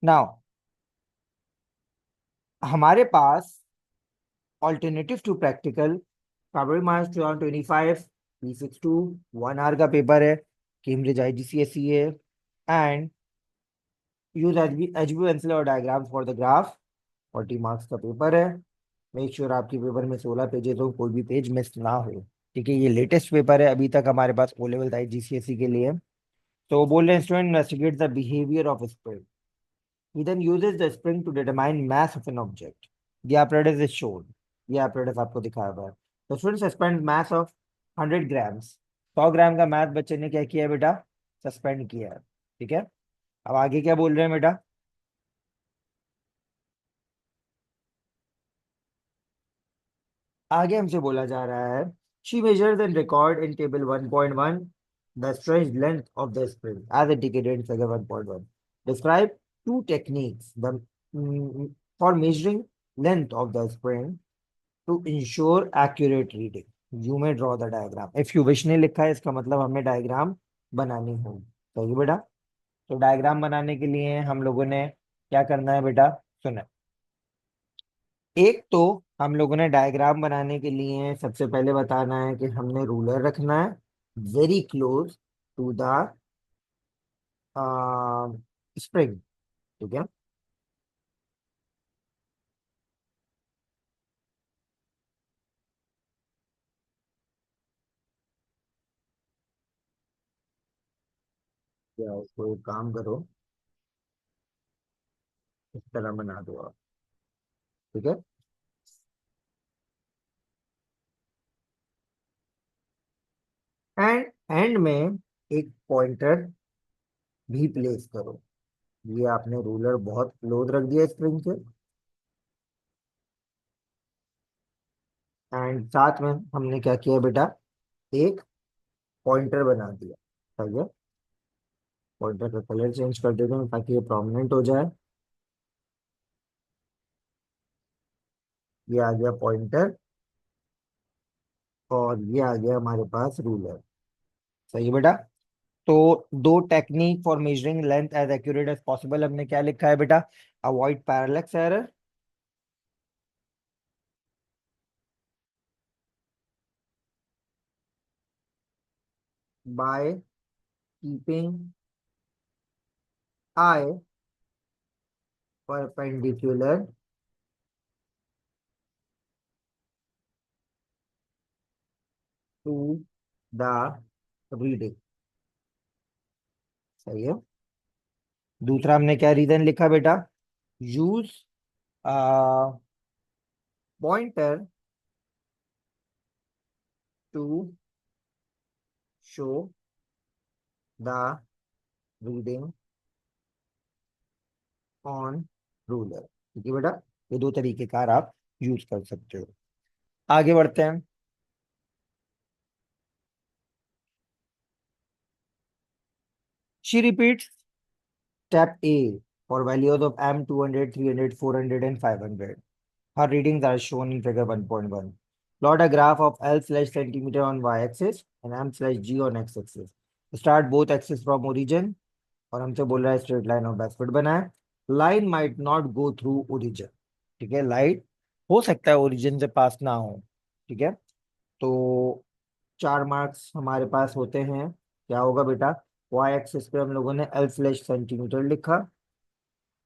Now हमारे पास alternative to practical फरवरी मार्च 2025 P62 1 आवर का पेपर है, कैम्ब्रिज IGCSE है, एंड यूज एचबी पेंसिल और diagram for the graph. 40 marks का पेपर है। मेक श्योर आपके पेपर में 16 पेजेस हो, कोई भी पेज मिस ना हो। ठीक है, ये लेटेस्ट पेपर है, अभी तक हमारे पास ओ लेवल था GCSE के लिए। तो वो बोल रहे हैं student investigate the behaviour of spring. He then uses the spring to determine mass of an object. The apparatus is shown. ये apparatus आपको दिखाया हुआ है। तो student suspend mass of 100 grams. 100 ग्राम का मैथ बच्चे ने क्या किया है बेटा? सस्पेंड किया है। ठीक है, अब आगे क्या बोल रहे हैं बेटा? आगे हमसे बोला जा रहा है she measures and record in table 1.1 the stretch length of the spring as indicated in figure 1.1. Describe two techniques for measuring length of the spring to ensure accurate reading. You may draw the diagram. If you wish ने लिखा है, इसका मतलब हमें diagram बनानी होगी। सही बेटा? तो डायग्राम बनाने के लिए हम लोगों ने क्या करना है बेटा? सुने, एक तो हम लोगों ने डायग्राम बनाने के लिए सबसे पहले बताना है कि हमने रूलर रखना है very close to the spring. ठीक है, या उसको एक काम करो, इस तरह बना दो आप। ठीक है, एंड एंड में एक पॉइंटर भी प्लेस करो। ये आपने रूलर बहुत क्लोज रख दिया स्प्रिंग के, एंड साथ में हमने क्या किया बेटा? एक पॉइंटर बना दिया। सही है, पॉइंटर का कलर चेंज कर देते हैं ताकि ये प्रोमिनेंट हो जाए। ये आ गया पॉइंटर, और ये आ गया हमारे पास रूलर। सही है बेटा? तो दो technique for measuring length as accurate as possible, हमने क्या लिखा है बेटा? Avoid parallax error, by keeping eye perpendicular to the reading. सही है। दूसरा हमने क्या रीजन लिखा बेटा? Use pointer to show the reading on ruler. ठीक है बेटा, ये दो तरीके कार आप यूज कर सकते हो। आगे बढ़ते हैं। She repeats step A for values of M 200, 300, 400, and 500. Her readings are shown in figure 1.1. Plot a graph of L slash centimeter on y-axis and M slash G on x-axis. Start both axes from origin, और हमसे बोल रहा है straight line और backward बनाए। Line might not go through origin. ठीक है, line हो सकता है ओरिजिन से पास ना हो। ठीक है, तो 4 मार्क्स हमारे पास होते हैं। क्या होगा बेटा? वाई एक्सिस पे हम लोगों ने L स्लैश सेंटीमीटर लिखा,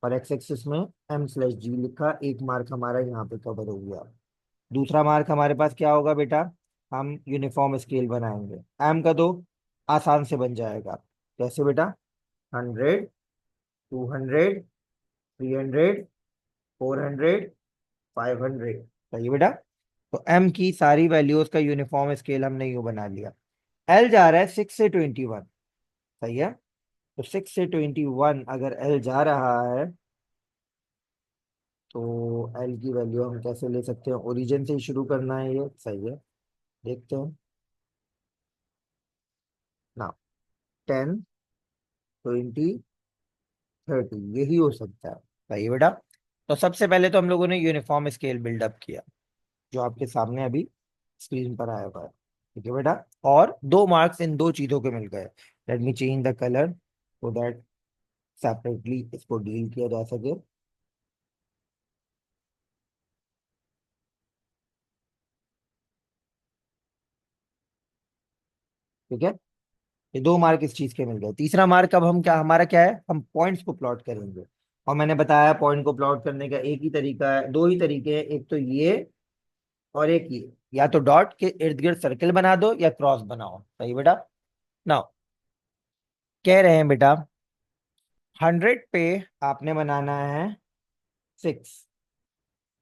और एक्स एक्सिस में M स्लैश G लिखा। 1 मार्क हमारा यहाँ पे कवर हो गया। दूसरा मार्क हमारे पास क्या होगा बेटा? हम यूनिफॉर्म स्केल बनाएंगे। M का तो आसान से बन जाएगा। कैसे बेटा? 100, 200, 300, 400, 500। सही है बेटा? तो M की सारी वैल्यूज का यूनिफॉर्म स्केल हमने यूं बना लिया। L जा रहा है 6 से 21। सही है, तो 6 से 21 अगर L जा रहा है, तो L की वैल्यू हम कैसे ले सकते हैं? ओरिजिन से ही शुरू करना है ये। सही है, देखते हैं ना। 10, 20, 30, यही हो सकता है। सही है बेटा? तो सबसे पहले तो हम लोगों ने यूनिफॉर्म स्केल बिल्डअप किया, जो आपके सामने अभी स्क्रीन पर आया हुआ है। ठीक है बेटा, और 2 मार्क्स इन दो चीजों के मिल गए। Let me change the colour so that separately इसको डील किया जा सके। ठीक है, ये 2 मार्क इस चीज के मिल गए। तीसरा मार्क अब हम क्या, हमारा क्या है, हम पॉइंट्स को प्लॉट करेंगे। और मैंने बताया पॉइंट को प्लॉट करने का एक ही तरीका है, दो ही तरीके हैं, एक तो ये और एक ये। या तो डॉट के इर्द गिर्द सर्कल बना दो या क्रॉस बनाओ। सही बेटा। नाउ कह रहे हैं बेटा 100 पे आपने बनाना है 6।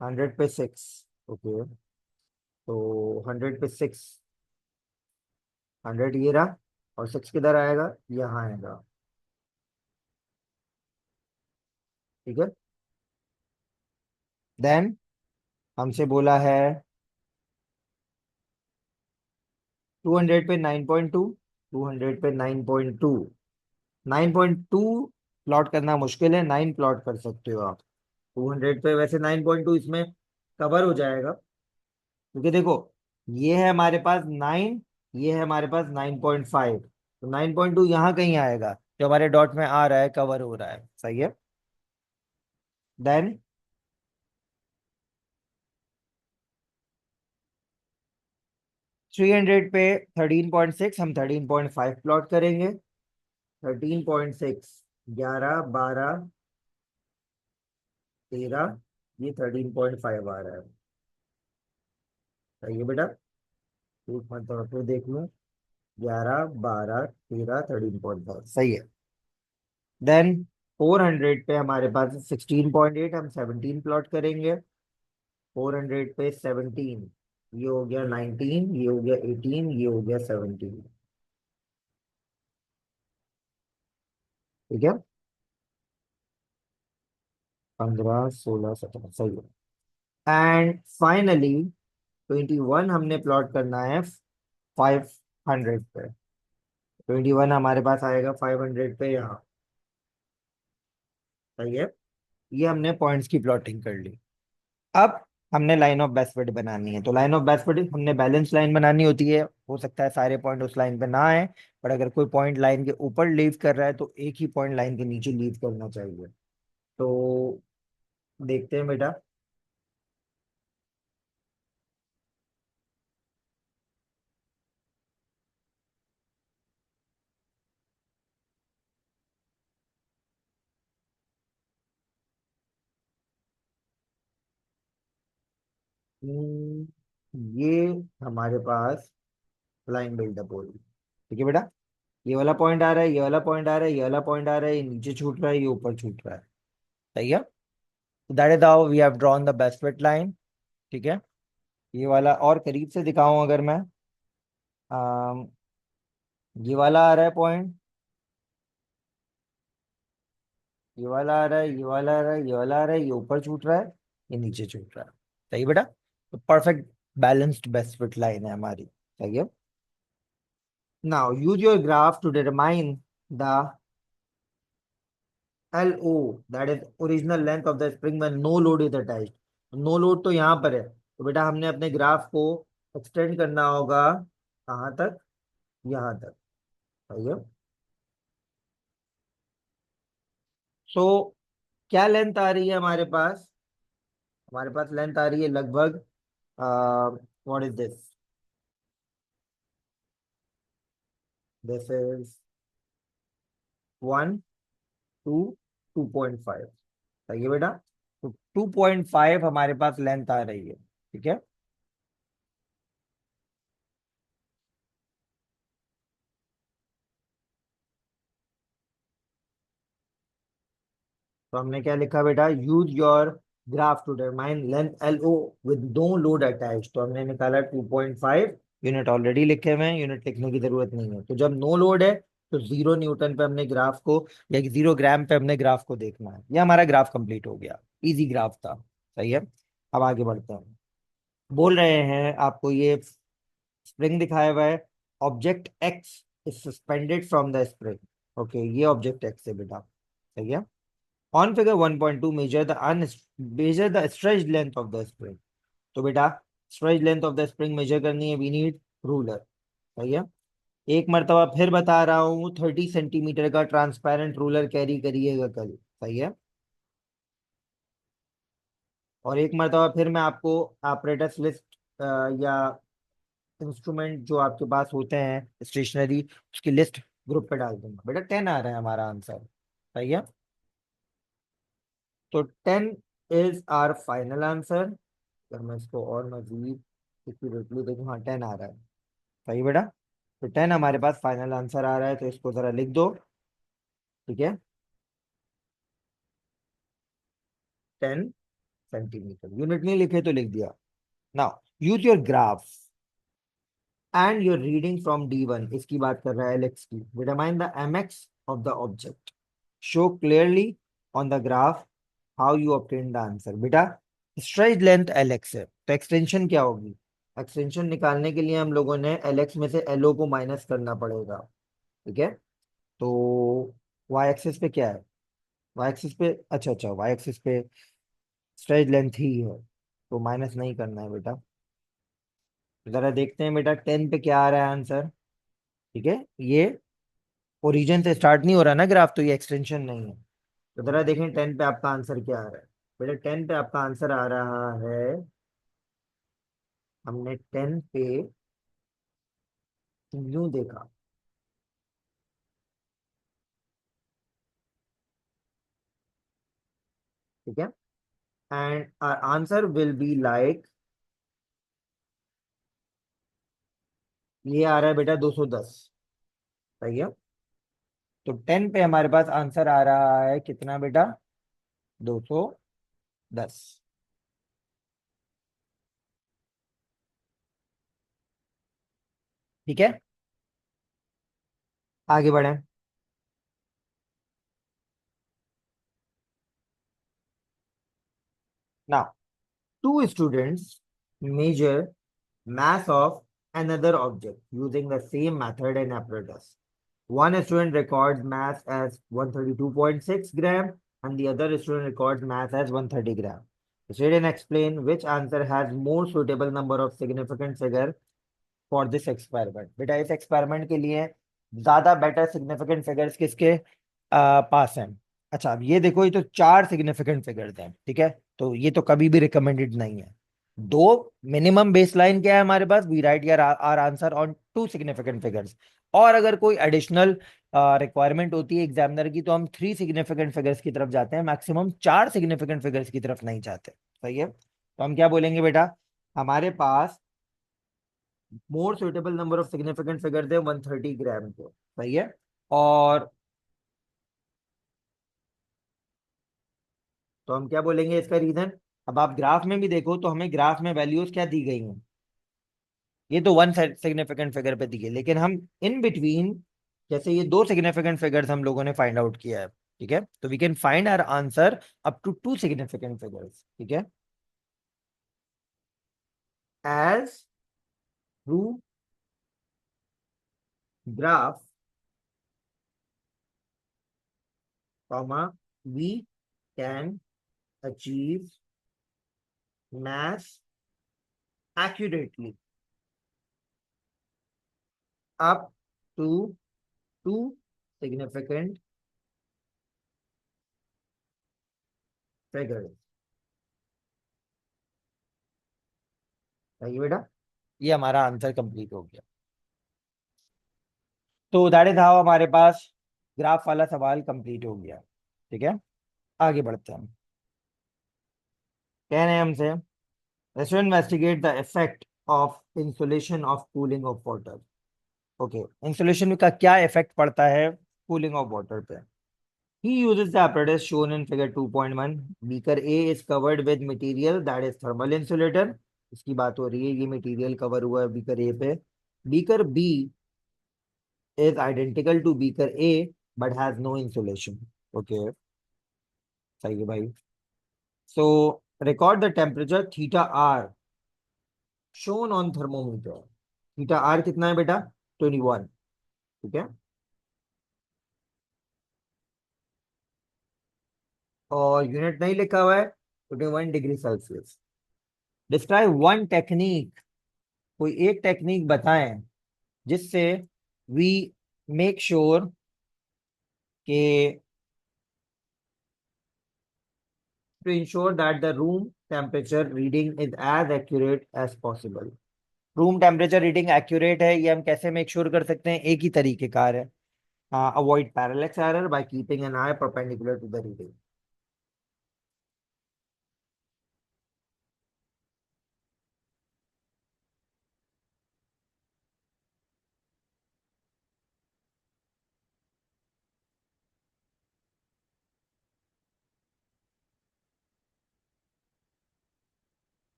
100 पे 6। ओके, तो 100 पे 6, 100 ये रहा, और 6 किधर आएगा, यहाँ आएगा। ठीक है, देन हमसे बोला है 200 पे 9.2। 200 पे 9.2। 9.2 प्लॉट करना मुश्किल है, 9 प्लॉट कर सकते हो आप। 200 पे वैसे 9.2 इसमें कवर हो जाएगा, क्योंकि देखो ये है हमारे पास 9, ये है हमारे पास 9.5, तो 9.2 यहाँ कहीं आएगा, जो हमारे डॉट में आ रहा है, कवर हो रहा है। सही है। देन 300 पे 13.6, हम 13.5 प्लॉट करेंगे। 13.6, 11, 12, 13, ये 13.5 आ रहा है। सही है बेटा, एक मतलब तो देख लो, 11, 12, 13, 13.5 सही है। देन 400 पे हमारे पास 16.8, हम 17 प्लॉट करेंगे। 400 पे 17, ये हो गया 19, ये हो गया 18, ये हो गया 17। ठीक है, 15, 16, 17 सही है। एंड फाइनली 21 हमने प्लॉट करना है 500 पे। 21 हमारे पास आएगा 500 पे यहाँ। सही है, ये हमने पॉइंट्स की प्लॉटिंग कर ली। अब हमने लाइन ऑफ बेस्ट फिट बनानी है। तो लाइन ऑफ बेस्ट फिट हमने बैलेंस लाइन बनानी होती है, हो सकता है सारे पॉइंट उस लाइन पे ना आए, पर अगर कोई पॉइंट लाइन के ऊपर लीव कर रहा है तो एक ही पॉइंट लाइन के नीचे लीव करना चाहिए। तो देखते हैं बेटा। ये हमारे पास लाइन बिल्डअप हो रही है। ठीक है बेटा, ये वाला पॉइंट आ रहा है, ये वाला पॉइंट आ रहा है, ये वाला पॉइंट आ रहा है, ये नीचे छूट रहा है, ये ऊपर छूट रहा है। सही है, that is how we have drawn the best fit line. ठीक है, ये वाला और करीब से दिखाऊं अगर मैं, अम, ये वाला आ रहा है पॉइंट, ये वाला आ रहा है, ये वाला आ रहा है, ये वाला आ रहा है, ये ऊपर छूट रहा है, ये नीचे छूट रहा है। सही बेटा, तो perfect balanced best fit line है हमारी। सही है। Now use your graph to determine the LO, that is original length of the spring when no load is attached. No load तो यहाँ पर है, तो बेटा हमने अपने ग्राफ को एक्सटेंड करना होगा कहाँ तक, यहाँ तक। सही है। सो क्या लेंथ आ रही है हमारे पास, हमारे पास लेंथ आ रही है लगभग, what is this, this is 1 to 2.5। सही है बेटा, तो 2.5 हमारे पास लेंथ आ रही है। ठीक है, तो हमने क्या लिखा बेटा, use your graph to determine length LO with no load attach. तो हमने निकाला 2.5। यूनिट ऑलरेडी लिखे हुए हैं, यूनिट लिखने की जरूरत नहीं है। तो जब नो लोड है तो 0 न्यूटन पे हमने ग्राफ को, या 0 ग्राम पे हमने ग्राफ को देखना है। ये हमारा ग्राफ कंप्लीट हो गया, इजी ग्राफ था। सही है, अब आगे बढ़ते हैं। बोल रहे हैं आपको ये स्प्रिंग दिखाया हुआ है, object x is suspended from the spring. Okay, ये ऑब्जेक्ट एक्स है बेटा। सही है। On figure 1.2, measure the stretch length of the spring। तो बेटा stretch length of the spring measure करनी है, वी नीड रूलर। सही है। एक मर्तबा फिर बता रहा हूँ, 30 सेंटीमीटर का ट्रांसपेरेंट रूलर कैरी करिएगा कल। सही है। और एक मर्तबा फिर मैं आपको ऑपरेटर्स लिस्ट या इंस्ट्रूमेंट जो आपके पास होते हैं स्टेशनरी, उसकी लिस्ट ग्रुप पे डाल दूंगा। बेटा 10 आ रहा है हमारा आंसर। सही है। तो 10 इज आर फाइनल आंसर। अगर मैं इसको और मजीद एक्यूरेटली देखूँ, हाँ 10 आ रहा है। सही बेटा। तो 10 हमारे पास फाइनल आंसर आ रहा है, तो इसको जरा लिख दो। ठीक है। 10 सेंटीमीटर, यूनिट नहीं लिखे तो लिख दिया। Now use your graph and your reading from D1, इसकी बात कर रहा है एलेक्स की। Determine the mx of the object, show clearly on the graph how you obtain the answer. बेटा स्ट्रेच लेंथ एलेक्स है, तो एक्सटेंशन क्या होगी? एक्सटेंशन निकालने के लिए हम लोगों ने एलेक्स में से एलओ को माइनस करना पड़ेगा। ठीक है। तो वाई एक्सिस पे क्या है? वाई एक्सिस पे, अच्छा अच्छा, वाई एक्सिस पे स्ट्रेच लेंथ ही है, तो माइनस नहीं करना है बेटा। जरा देखते हैं बेटा 10 पे क्या आ रहा है आंसर। ठीक है। ये ओरिजिन से स्टार्ट नहीं हो रहा ना ग्राफ, तो ये एक्सटेंशन नहीं है। तो जरा देखें 10 पे आपका आंसर क्या आ रहा है। बेटा 10 पे आपका आंसर आ रहा है, हमने 10 पे यूं देखा। ठीक है। And answer will be like, ये आ रहा है बेटा 210। सही है। तो 10 पे हमारे पास आंसर आ रहा है कितना बेटा? 210। ठीक है। आगे बढ़े। Now two students measure mass of another object using the same method and apparatus. One student records mass as 132.6 gram and the other student records mass as 130 gram. Read and explain which answer has more suitable number of significant figure for this experiment. बेटा इस experiment के लिए ज्यादा better significant figures किसके पास हैं? अच्छा अब ये देखो, ये तो 4 सिग्निफिकेंट फिगर्स हैं। ठीक है। तो ये तो कभी भी रिकमेंडेड नहीं है। दो मिनिमम बेसलाइन क्या है हमारे पास? वी राइट यार our answer on 2 significant figures. और अगर कोई एडिशनल रिक्वायरमेंट होती है एग्जामिनर की, तो हम 3 सिग्निफिकेंट फिगर्स की तरफ जाते हैं, मैक्सिमम 4 सिग्निफिकेंट फिगर्स की तरफ नहीं जाते। सही है। तो हम क्या बोलेंगे बेटा? हमारे पास more suitable number of significant figure थे 130 ग्राम के। सही है। और तो हम क्या बोलेंगे इसका रीजन? अब आप ग्राफ में भी देखो तो हमें ग्राफ में वैल्यूज क्या दी गई हैं? ये तो 1 सिग्निफिकेंट फिगर पे दी है, लेकिन हम इन बिटवीन, जैसे ये 2 सिग्निफिकेंट फिगर्स हम लोगों ने फाइंड आउट किया है। ठीक है। तो we can find our answer up to 2 significant figures. ठीक है। As through graph comma we can achieve mass accurately up to 2 significant figures। सही बेटा। ये हमारा आंसर कंप्लीट हो गया। तो दैट इज हाउ हमारे पास ग्राफ वाला सवाल कंप्लीट हो गया। ठीक है। आगे बढ़ते हैं। कह रहे हैं हमसे, let's investigate the effect of insulation of cooling of water. Okay, insulation का क्या इफेक्ट पड़ता है कूलिंग ऑफ वाटर पे? He uses the apparatus shown in figure 2.1. Beaker A is covered with material that is thermal insulator. इसकी बात हो रही है, ये मटेरियल कवर हुआ है बीकर ए पे। Beaker B is identical to beaker A but has no insulation. Okay, सही है भाई। So record the temperature theta R shown on thermometer. Theta R कितना है बेटा? 21। ठीक है। और यूनिट नहीं लिखा हुआ है, 21 degree Celsius. Describe one technique, कोई एक टेक्निक बताएं जिससे वी मेक श्योर के to ensure that the room temperature reading is as accurate as possible. Room temperature reading accurate है ये हम कैसे मेक श्योर कर सकते हैं? एक ही तरीके कार है, avoid parallax error by keeping an eye perpendicular to the reading.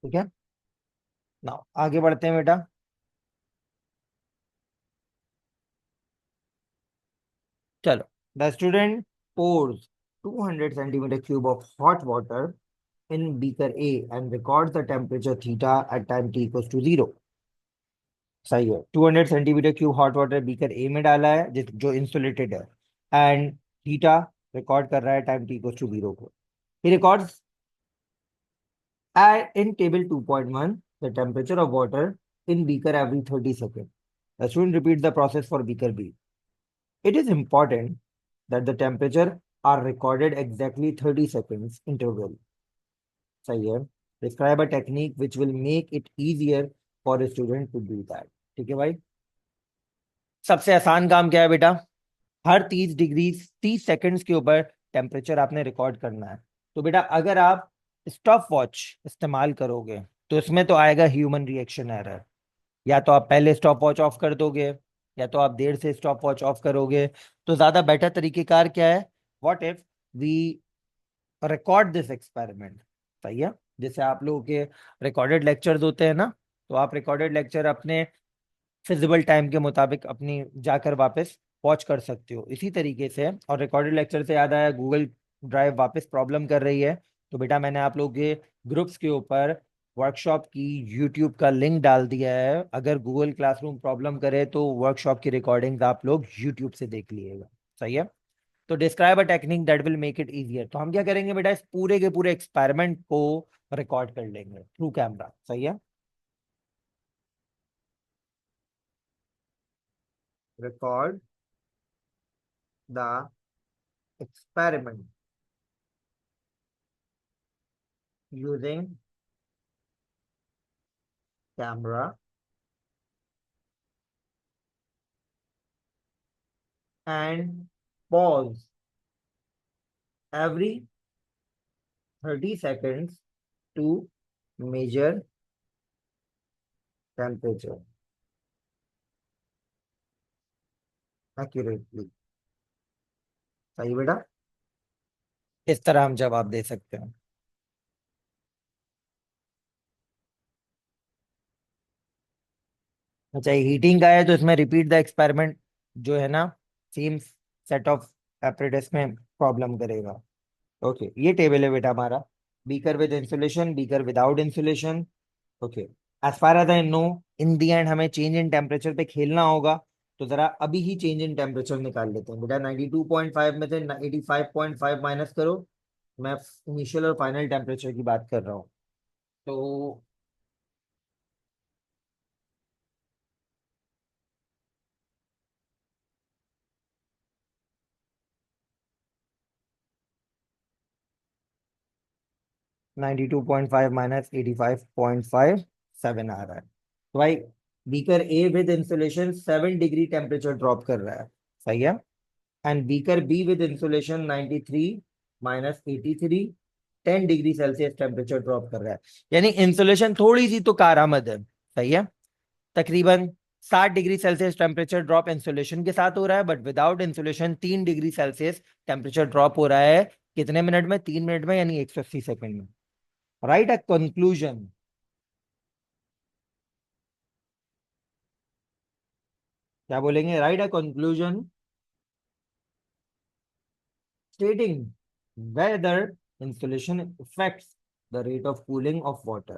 ठीक है ना, आगे बढ़ते हैं बेटा। चलो, the student pours 200 centimeter cube of hot water in beaker A and records the temperature theta at time t equals to 0। सही है, 200 centimetre cube hot water beaker A में डाला है जो इंसुलेटेड है, एंड थीटा रिकॉर्ड कर रहा है टाइम टी इक्वल्स टू 0 को। ही records in table 2.1 the temperature of water in beaker every 30 seconds. The student repeats the process for beaker B. It is important that the temperature are recorded exactly 30 seconds interval. सही है। Describe a technique which will make it easier for a student to do that. ठीक है भाई। सबसे आसान काम क्या है बेटा? हर 30 डिग्री 30 सेकंड्स के ऊपर टेम्परेचर आपने रिकॉर्ड करना है। तो बेटा अगर आप स्टॉप वॉच इस्तेमाल करोगे तो इसमें तो आएगा ह्यूमन रिएक्शन एरर। या तो आप पहले स्टॉप वॉच ऑफ कर दोगे, या तो आप देर से स्टॉप वॉच ऑफ करोगे। तो ज्यादा बेटर तरीकेकार क्या है? What if we record this experiment. सही है। जैसे आप लोगों के रिकॉर्डेड लेक्चर्स होते हैं ना, तो आप रिकॉर्डेड लेक्चर अपने फिजिबल टाइम के मुताबिक अपनी जाकर वापस वॉच कर सकते हो इसी तरीके से। और रिकॉर्डेड लेक्चर से याद आया, गूगल ड्राइव वापस प्रॉब्लम कर रही है, तो बेटा मैंने आप लोगों के ग्रुप्स के ऊपर वर्कशॉप की यूट्यूब का लिंक डाल दिया है। अगर गूगल क्लासरूम प्रॉब्लम करे तो वर्कशॉप की रिकॉर्डिंग्स आप लोग यूट्यूब से देख लीजिएगा। सही है। तो describe a technique that will make it easier, तो हम क्या करेंगे बेटा, इस पूरे के पूरे एक्सपेरिमेंट को रिकॉर्ड कर लेंगे थ्रू कैमरा। सही है। Record the experiment using camera and pause every 30 seconds to measure temperature accurately। सही बेटा, इस तरह हम जवाब दे सकते हैं। अच्छा, हीटिंग का है तो इसमें रिपीट द एक्सपेरिमेंट जो है ना, सेम सेट ऑफ एपरेटस में प्रॉब्लम करेगा। ओके, ये टेबल है बेटा हमारा, beaker with insulation, beaker without insulation. Okay, as far as I know, in the end हमें चेंज इन टेम्परेचर पे खेलना होगा। तो जरा अभी ही चेंज इन टेम्परेचर निकाल लेते हैं बेटा। 92.5 में से 85.5 माइनस करो। मैं इनिशियल और फाइनल टेम्परेचर की बात कर रहा हूँ। तो 92.5 माइनस 85.5, 7 आ रहा है। तो भाई beaker A with insulation 7 degree temperature drop कर रहा है। सही है। And beaker B with insulation 93 minus 83, 10 degree Celsius temperature drop कर रहा है। यानी इंसुलेशन थोड़ी सी तो कारआमद है। सही है। तकरीबन 60 degree Celsius temperature drop insulation के साथ हो रहा है, but without insulation 3 degree Celsius temperature drop हो रहा है। कितने मिनट में? 3 मिनट में, यानी 180 सेकंड में। Right a conclusion. क्या बोलेंगे? Right a conclusion stating whether insulation affects the rate of cooling of water.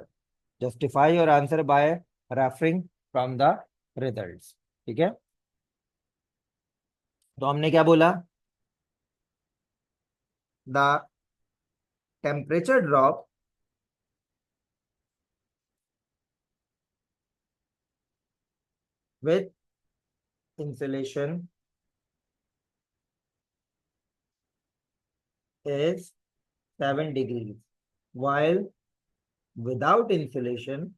Justify your answer by referring from the results। ठीक है। तो हमने क्या बोला? The temperature drop with insulation is 7 degrees, while without insulation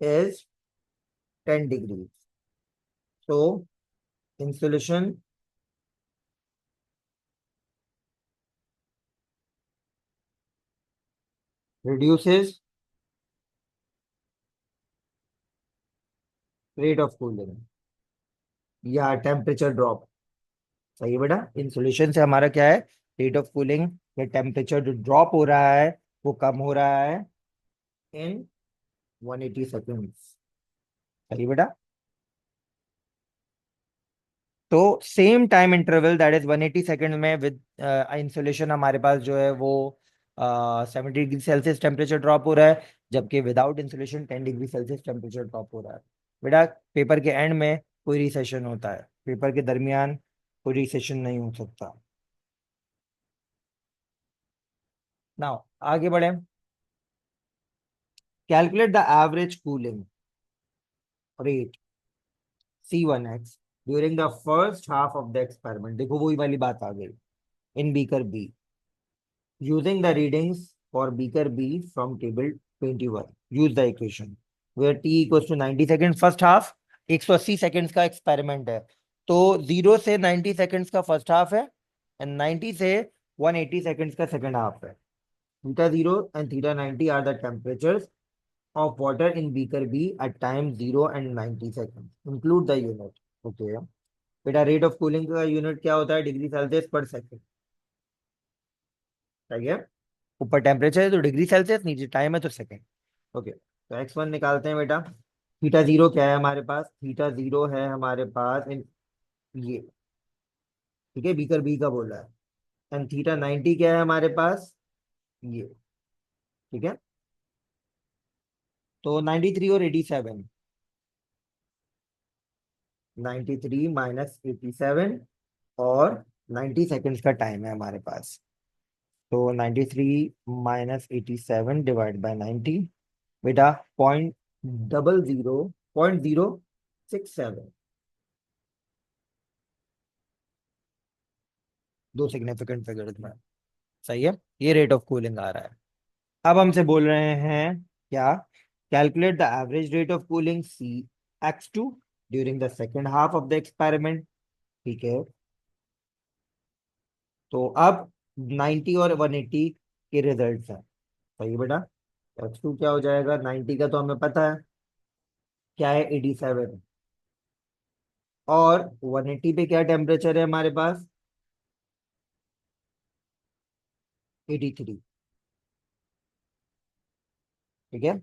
is 10 degrees. So insulation reduces rate of cooling या temperature drop. सही है बेटा, इंसुलेशन से हमारा क्या है, रेट ऑफ कूलिंग या टेम्परेचर जो ड्रॉप हो रहा है वो कम हो रहा है इन 180 सेकेंड्स। सही बेटा। तो same time interval that is 180 second में विद इंसुलेशन हमारे पास जो है वो 70 डिग्री सेल्सियस टेम्परेचर ड्रॉप हो रहा है, जबकि without insulation 10 degree Celsius temperature drop हो रहा है। बेटा पेपर के एंड में कोई रिसेशन होता है, पेपर के दरमियान कोई रिसेशन नहीं हो सकता। नाउ आगे बढ़े। Calculate the average cooling rate C1x during the first half of the experiment. देखो वही वाली बात आ गई, in beaker B using the readings for beaker B from table 21. Use the equation where t equals to 90 seconds first half, 180 seconds का experiment है, तो 0 से 90 सेकेंड्स का फर्स्ट हाफ है एंड 90 से 180 सेकेंड्स का सेकंड हाफ है। Theta 0 and theta 90 are the temperatures of water in beaker B at time 0 and 90 seconds. Include the unit. Okay. बेटा रेट ऑफ कूलिंग का यूनिट क्या होता है, डिग्री सेल्सियस पर सेकंड। सही है, ऊपर टेम्परेचर है तो डिग्री सेल्सियस, नीचे टाइम है तो सेकंड। ओके, तो x1 निकालते हैं बेटा। थीटा 0 क्या है हमारे पास, थीटा 0 है हमारे पास इन ये, ठीक है, बीकर बी का बोल रहा है। एंड थीटा 90 क्या है हमारे पास, ये, ठीक है। तो 93 और 87, 93 माइनस 87 और 90 सेकेंड्स का टाइम है हमारे पास। तो 93 माइनस 87 डिवाइड बाय 90, बेटा 0.0067, दो सिग्निफिकेंट फिगर्स में। सही है, ये रेट ऑफ कूलिंग आ रहा है। अब हमसे बोल रहे हैं क्या, calculate the average rate of cooling C(x2) during the second half of the experiment. ठीक है, तो अब 90 और 180 के रिजल्ट्स हैं। सही है बेटा, x2 क्या हो जाएगा, 90 का तो हमें पता है क्या है, 87, और 180 पे क्या टेम्परेचर है हमारे पास, 83। ठीक है,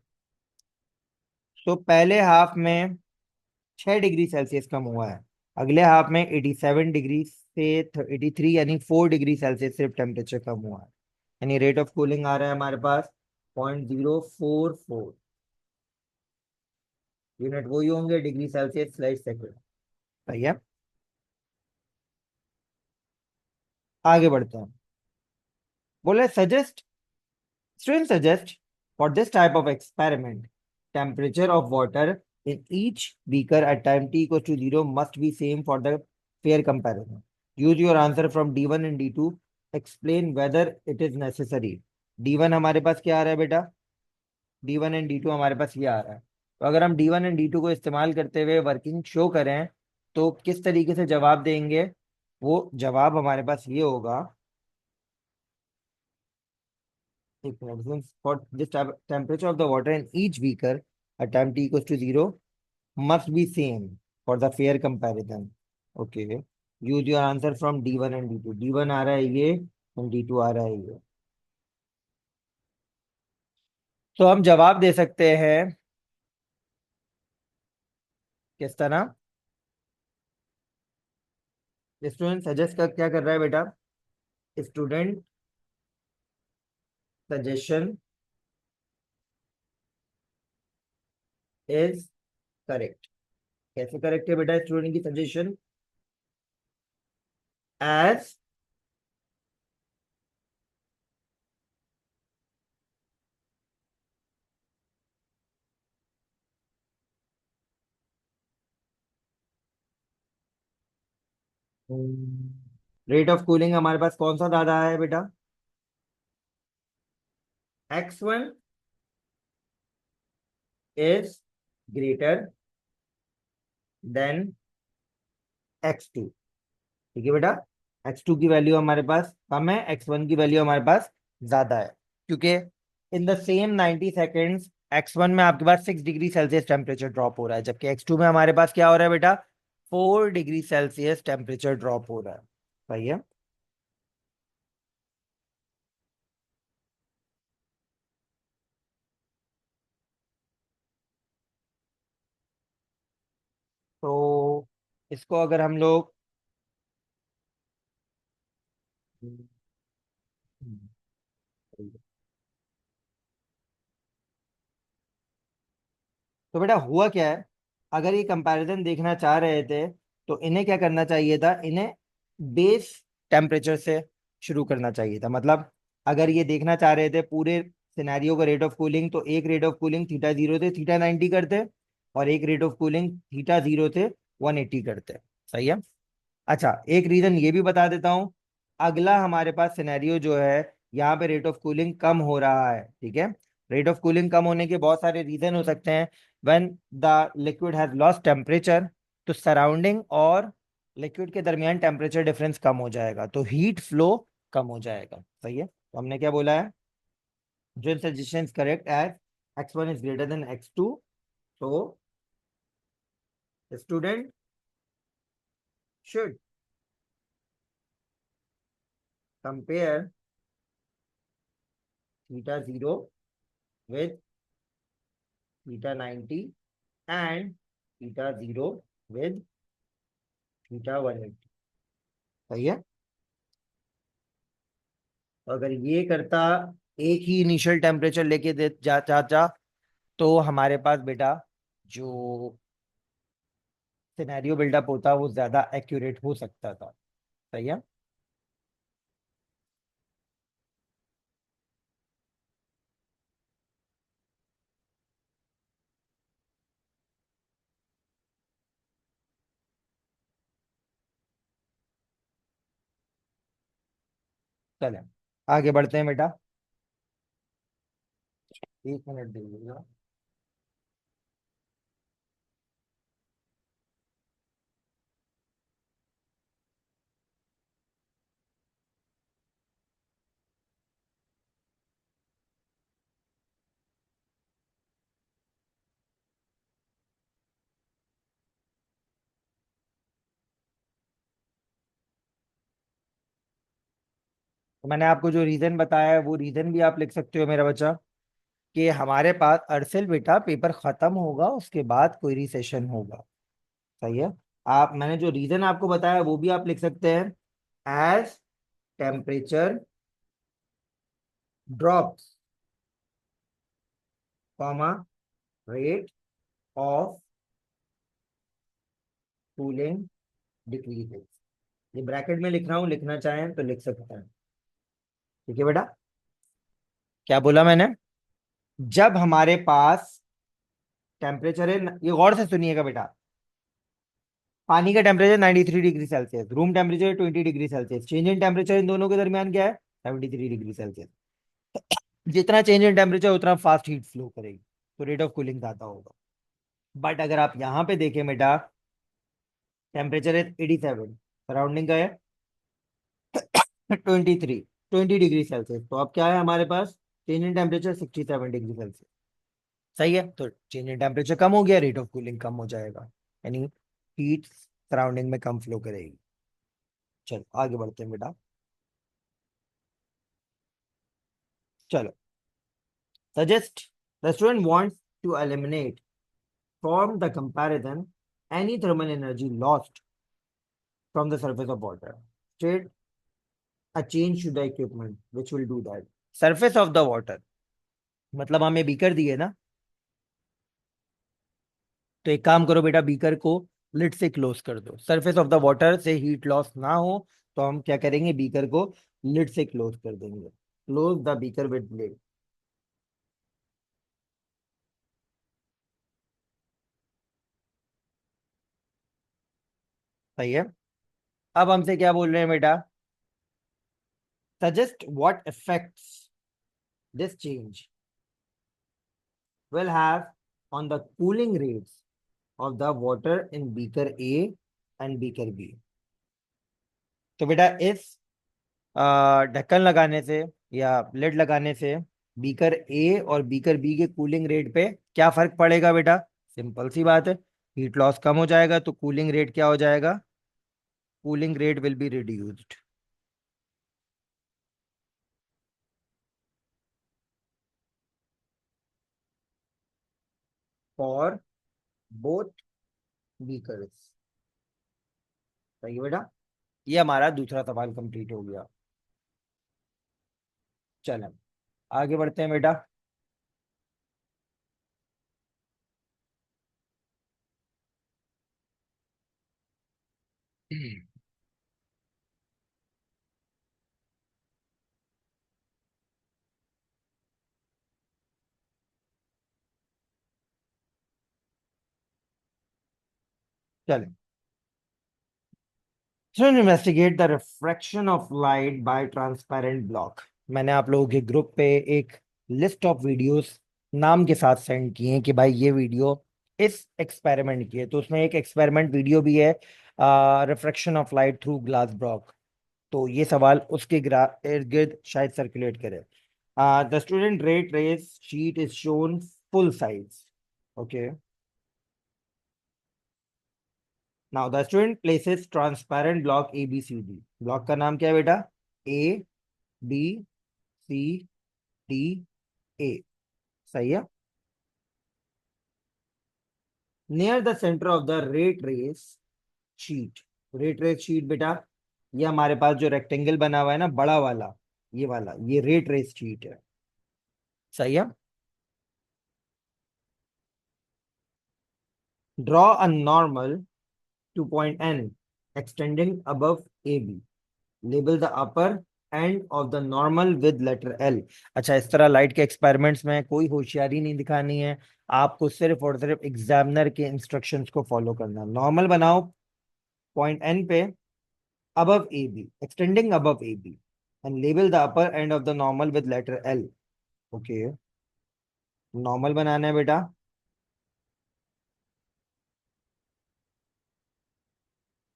तो पहले हाफ में 6 डिग्री सेल्सियस कम हुआ है, अगले हाफ में 87 डिग्री से 83 यानी 4 डिग्री सेल्सियस सिर्फ टेम्परेचर कम हुआ है। यानी रेट ऑफ कूलिंग आ रहा है हमारे पास 0.044 यूनिट, वही होंगे डिग्री सेल्सियस स्लैश सेकेंड। सही है, आगे बढ़ते हैं। बोले suggest, students suggest for this type of experiment temperature of water in each beaker at time t equals to 0 must be same for the fair comparison. Use your answer from D1 and D2. Explain whether it is necessary. D1 हमारे पास क्या आ रहा है बेटा, D1 and D2 हमारे पास ये आ रहा है। तो अगर हम D1 एंड D2 को इस्तेमाल करते हुए वर्किंग शो करें तो किस तरीके से जवाब देंगे, वो जवाब हमारे पास ये होगा। एक minute, for this temperature of the water in each beaker at time t equals to 0 must be same for the fair comparison. Okay, use your answer from D1 and D2. D1 आ रहा है ये and D2 आ रहा है ये। तो हम जवाब दे सकते हैं किस तरह, स्टूडेंट सजेस्ट का क्या कर रहा है बेटा, स्टूडेंट सजेशन इज करेक्ट। कैसे करेक्ट है बेटा स्टूडेंट की suggestion, as rate of cooling हमारे पास कौन सा ज्यादा है बेटा? x1 is greater than x2। ठीक है बेटा, x2 की वैल्यू हमारे पास कम है, x1 की वैल्यू हमारे पास ज्यादा है, क्योंकि in the same 90 seconds x1 में आपके पास 6 डिग्री सेल्सियस टेम्परेचर ड्रॉप हो रहा है, जबकि x2 में हमारे पास क्या हो रहा है बेटा? 4 डिग्री सेल्सियस टेम्परेचर ड्रॉप हो रहा है। सही है। तो इसको अगर हम लोग तो बेटा हुआ क्या है, अगर ये कंपैरिजन देखना चाह रहे थे तो इन्हें क्या करना चाहिए था, इन्हें बेस टेम्परेचर से शुरू करना चाहिए था। मतलब अगर ये देखना चाह रहे थे पूरे सिनेरियो का रेट ऑफ कूलिंग, तो एक rate of cooling theta zero थे थीटा 90 करते, और एक rate of cooling theta zero थे 180 करते। सही है। अच्छा, एक रीजन ये भी बता देता हूं, अगला हमारे पास सिनेरियो जो है, यहाँ पे रेट ऑफ कूलिंग कम हो रहा है। ठीक है, रेट ऑफ कूलिंग कम होने के बहुत सारे रीजन हो सकते हैं। When the liquid has lost temperature, तो सराउंडिंग और लिक्विड के दरमियान टेम्परेचर डिफरेंस कम हो जाएगा, तो हीट फ्लो कम हो जाएगा। सही है, तो हमने क्या बोला है, जो suggestion correct as x1 is greater than x2, तो student should compare theta zero with theta 90 and theta 0 with theta 180। सही है। तो अगर ये करता, एक ही इनिशियल टेम्परेचर लेके दे जा तो हमारे पास बेटा जो सिनेरियो बिल्डअप होता वो ज्यादा एक्यूरेट हो सकता था। सही है। चले आगे बढ़ते हैं बेटा। 1 मिनट दीजिएगा। तो मैंने आपको जो रीजन बताया है वो रीजन भी आप लिख सकते हो मेरा बच्चा, कि हमारे पास अरसेल बेटा पेपर खत्म होगा उसके बाद क्वेरी सेशन होगा। सही है। आप, मैंने जो रीजन आपको बताया वो भी आप लिख सकते हैं, as temperature drops comma rate of cooling decreases. ये ब्रैकेट में लिख रहा हूं, लिखना चाहें तो लिख सकते हैं। ठीक है बेटा, क्या बोला मैंने, जब हमारे पास टेम्परेचर है, ये गौर से सुनिएगा बेटा, पानी का temperature 93 degree Celsius, room temperature 20 degree Celsius, change in temperature in दोनों के दरमियान क्या है? 73 डिग्री सेल्सियस। जितना चेंज इन टेम्परेचर उतना फास्ट हीट फ्लो करेगी, तो रेट ऑफ कूलिंग ज्यादा होगा। बट अगर आप यहाँ पे देखें बेटा, टेम्परेचर है 87, सराउंडिंग का है 20 डिग्री सेल्सियस, तो अब क्या है हमारे पास? Change in temperature 67 degree Celsius. सही है, तो चेंज इन टेम्परेचर कम हो गया, रेट ऑफ कूलिंग कम हो जाएगा, यानी हीट सराउंडिंग में कम फ्लो करेगी। चलो आगे बढ़ते हैं बेटा। चलो, suggest, the student wants to eliminate from the comparison any thermal energy lost from the surface of water. State a change to the equipment which will do that. Surface of the water, मतलब हमें beaker दिए ना, तो एक काम करो बेटा, beaker को लिड से क्लोज कर दो, सरफेस ऑफ द वाटर से हीट लॉस ना हो, तो हम क्या करेंगे, बीकर को लिड से क्लोज कर देंगे। Close the beaker with lid. सही है। अब हमसे क्या बोल रहे हैं बेटा, suggest what effects this change will have on the cooling rates of the water in beaker A and beaker B। तो बेटा इस ढक्कन लगाने से या लिड लगाने से बीकर ए और बीकर बी के कूलिंग रेट पे क्या फर्क पड़ेगा बेटा? सिंपल सी बात है, हीट लॉस कम हो जाएगा तो कूलिंग रेट क्या हो जाएगा? Cooling rate will be reduced for both beakers. सही है बेटा, ये हमारा दूसरा सवाल कंप्लीट हो गया। चलें आगे बढ़ते हैं बेटा। चलें, investigate the refraction of light by transparent block. मैंने आप लोगों के ग्रुप पे एक लिस्ट ऑफ वीडियोस नाम के साथ सेंड किए हैं कि भाई ये वीडियो इस एक्सपेरिमेंट की है, तो उसमें एक एक्सपेरिमेंट वीडियो भी है, refraction of light through glass block. तो ये सवाल उसके इर्द गिर्द शायद सर्कुलेट करे। The student ray trace sheet is shown full size. Okay, now the student places transparent block A B C D. Block का नाम क्या है बेटा? A B C D A. सही है। Near the centre of the ray trace sheet. Ray trace sheet बेटा, ये हमारे पास जो रेक्टेंगल बना हुआ है ना बड़ा वाला, ये वाला, ये रेट रेस शीट है। सही है। Draw a normal to point N extending above A B. Label the upper end of the normal with letter L. अच्छा, इस तरह लाइट के एक्सपेरिमेंट्स में कोई होशियारी नहीं दिखानी है, आपको सिर्फ और सिर्फ एग्जामिनर के इंस्ट्रक्शंस को फॉलो करना। नॉर्मल बनाओ पॉइंट एन पे, above AB, extending above AB, and label the upper end of the normal with letter L। Okay, normal बनाना है बेटा।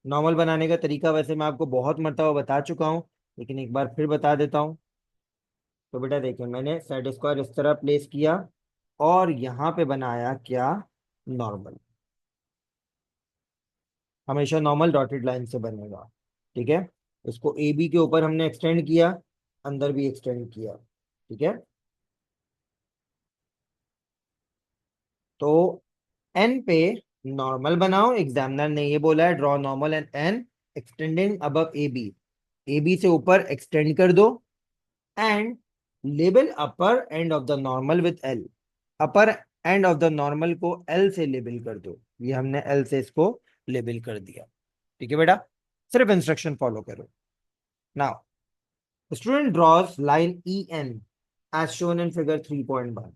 नॉर्मल बनाने का तरीका वैसे मैं आपको बहुत मरतबा बता चुका हूँ, लेकिन एक बार फिर बता देता हूँ। तो बेटा देखिए, मैंने सेट स्क्वायर इस तरह प्लेस किया और यहाँ पे बनाया क्या? नॉर्मल। हमेशा नॉर्मल डॉटेड लाइन से बनेगा, ठीक है। इसको ए बी के ऊपर हमने एक्सटेंड किया, अंदर भी एक्सटेंड किया, ठीक है। तो एन पे नॉर्मल बनाओ, एग्जामिनर ने ये बोला है draw normal and N extending above A B. A B से ऊपर एक्सटेंड कर दो and label upper end of the normal with L. Upper end of the normal को एल से लेबल कर दो, ये हमने एल से इसको लेबल कर दिया, ठीक है बेटा। सिर्फ इंस्ट्रक्शन फॉलो करो। Now student draws line E N as shown in figure 3.1।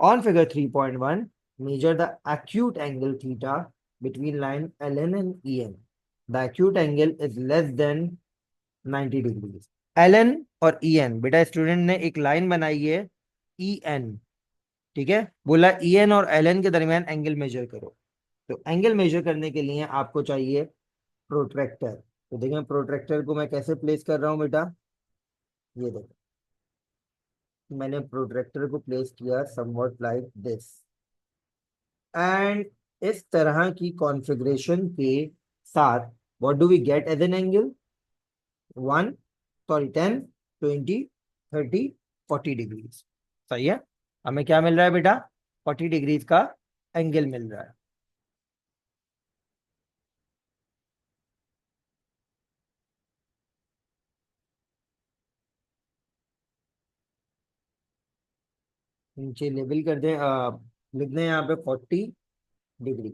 On figure 3.1, measure the acute angle theta between line LN and EN. The acute angle is less than 90 degrees। LN और EN, बेटा student ने एक line बनाई है EN, ठीक है, बोला EN और LN के दरमियान एंगल मेजर करो। तो एंगल मेजर करने के लिए आपको चाहिए प्रोट्रैक्टर। तो देखें प्रोट्रैक्टर को मैं कैसे प्लेस कर रहा हूं बेटा, ये देखो, मैंने प्रोट्रैक्टर को प्लेस किया समवॉट लाइक दिस। एंड इस तरह की कॉन्फ़िगरेशन के साथ what do we get as an angle? 10, 20, 30, 40 degrees. सही है। हमें क्या मिल रहा है बेटा? 40 डिग्रीज का एंगल मिल रहा है। नीचे लेबल कर दें, लिख दें यहाँ पे 40 degree.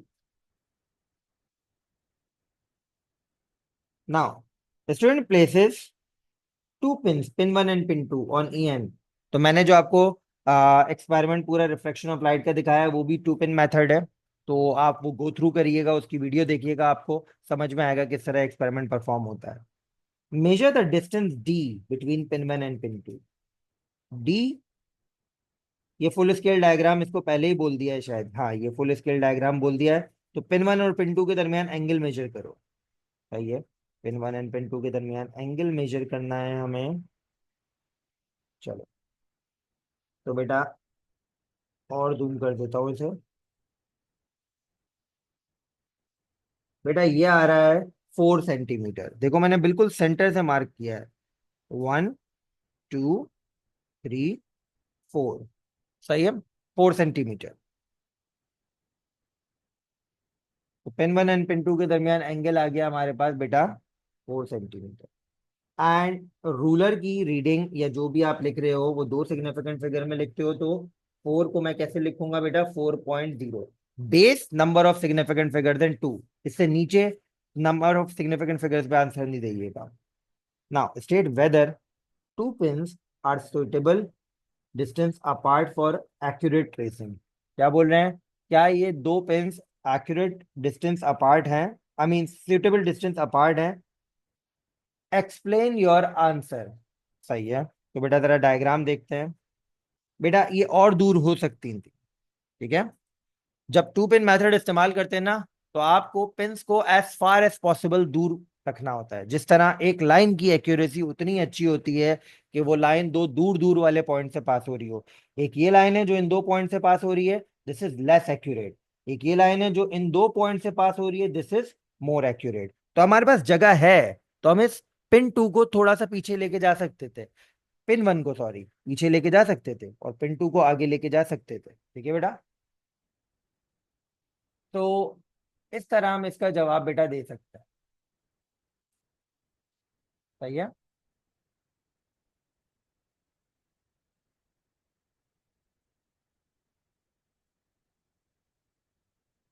Now student places two pin, pin 1 and pin 2 on E N. तो मैंने जो आपको एक्सपेरिमेंट पूरा रिफ्लेक्शन ऑफ लाइट का दिखाया है वो भी टू पिन मेथड है। तो आप वो गो थ्रू करिएगा, उसकी वीडियो देखिएगा, आपको समझ में आएगा किस तरह एक्सपेरिमेंट परफॉर्म होता है। Measure the distance D between pin 1 and pin 2। D, ये फुल स्केल डायग्राम इसको पहले ही बोल दिया है शायद, हाँ ये फुल स्केल डायग्राम बोल दिया है। तो पिन 1 और पिन 2 के दरमियान एंगल मेजर करो। सही है, पिन 1 एंड पिन 2 के दरमियान एंगल मेजर करना है हमें। चलो, तो बेटा और जूम कर देता हूँ इसे। बेटा ये आ रहा है 4 सेंटीमीटर, देखो मैंने बिल्कुल सेंटर से मार्क किया है। 1 2 3 4। सही है, 4 सेंटीमीटर। तो पेन 1 एंड पेन 2 के दरमियान एंगल आ गया हमारे पास बेटा 4 सेंटीमीटर। एंड रूलर की रीडिंग या जो भी आप लिख रहे हो वो दो सिग्निफिकेंट फिगर में लिखते हो, तो 4 को मैं कैसे लिखूंगा बेटा, 4.0। Base number of significant figure than 2, इससे नीचे नंबर ऑफ सिग्निफिकेंट फिगर्स पे आंसर नहीं दीजिएगा। Now state whether two pins are suitable distance apart for accurate tracing. क्या बोल रहे हैं, क्या ये दो पिन्स एक्यूरेट डिस्टेंस अपार्ट हैं, I mean suitable distance apart हैं। Explain your answer. सही है, तो बेटा जरा डायग्राम देखते हैं। बेटा ये और दूर हो सकती थी, ठीक है। जब टू पिन मेथड इस्तेमाल करते हैं ना, तो आपको पिन्स को एज फार एज पॉसिबल दूर रखना होता है। जिस तरह एक लाइन की एक्यूरेसी उतनी अच्छी होती है कि वो लाइन दो दूर दूर वाले पॉइंट से पास हो रही हो। एक ये लाइन है जो इन दो पॉइंट से पास हो रही है, दिस इज लेस एक्यूरेट। एक ये लाइन है जो इन दो पॉइंट से पास हो रही है, दिस इज मोर एक्यूरेट। तो हमारे पास जगह है, तो हम इस पिन 2 को थोड़ा सा पीछे लेके जा सकते थे, पिन 1 को सॉरी पीछे लेके जा सकते थे, और पिन 2 को आगे लेके जा सकते थे, ठीक है बेटा। तो इस तरह हम इसका जवाब बेटा दे सकते हैं। सही है।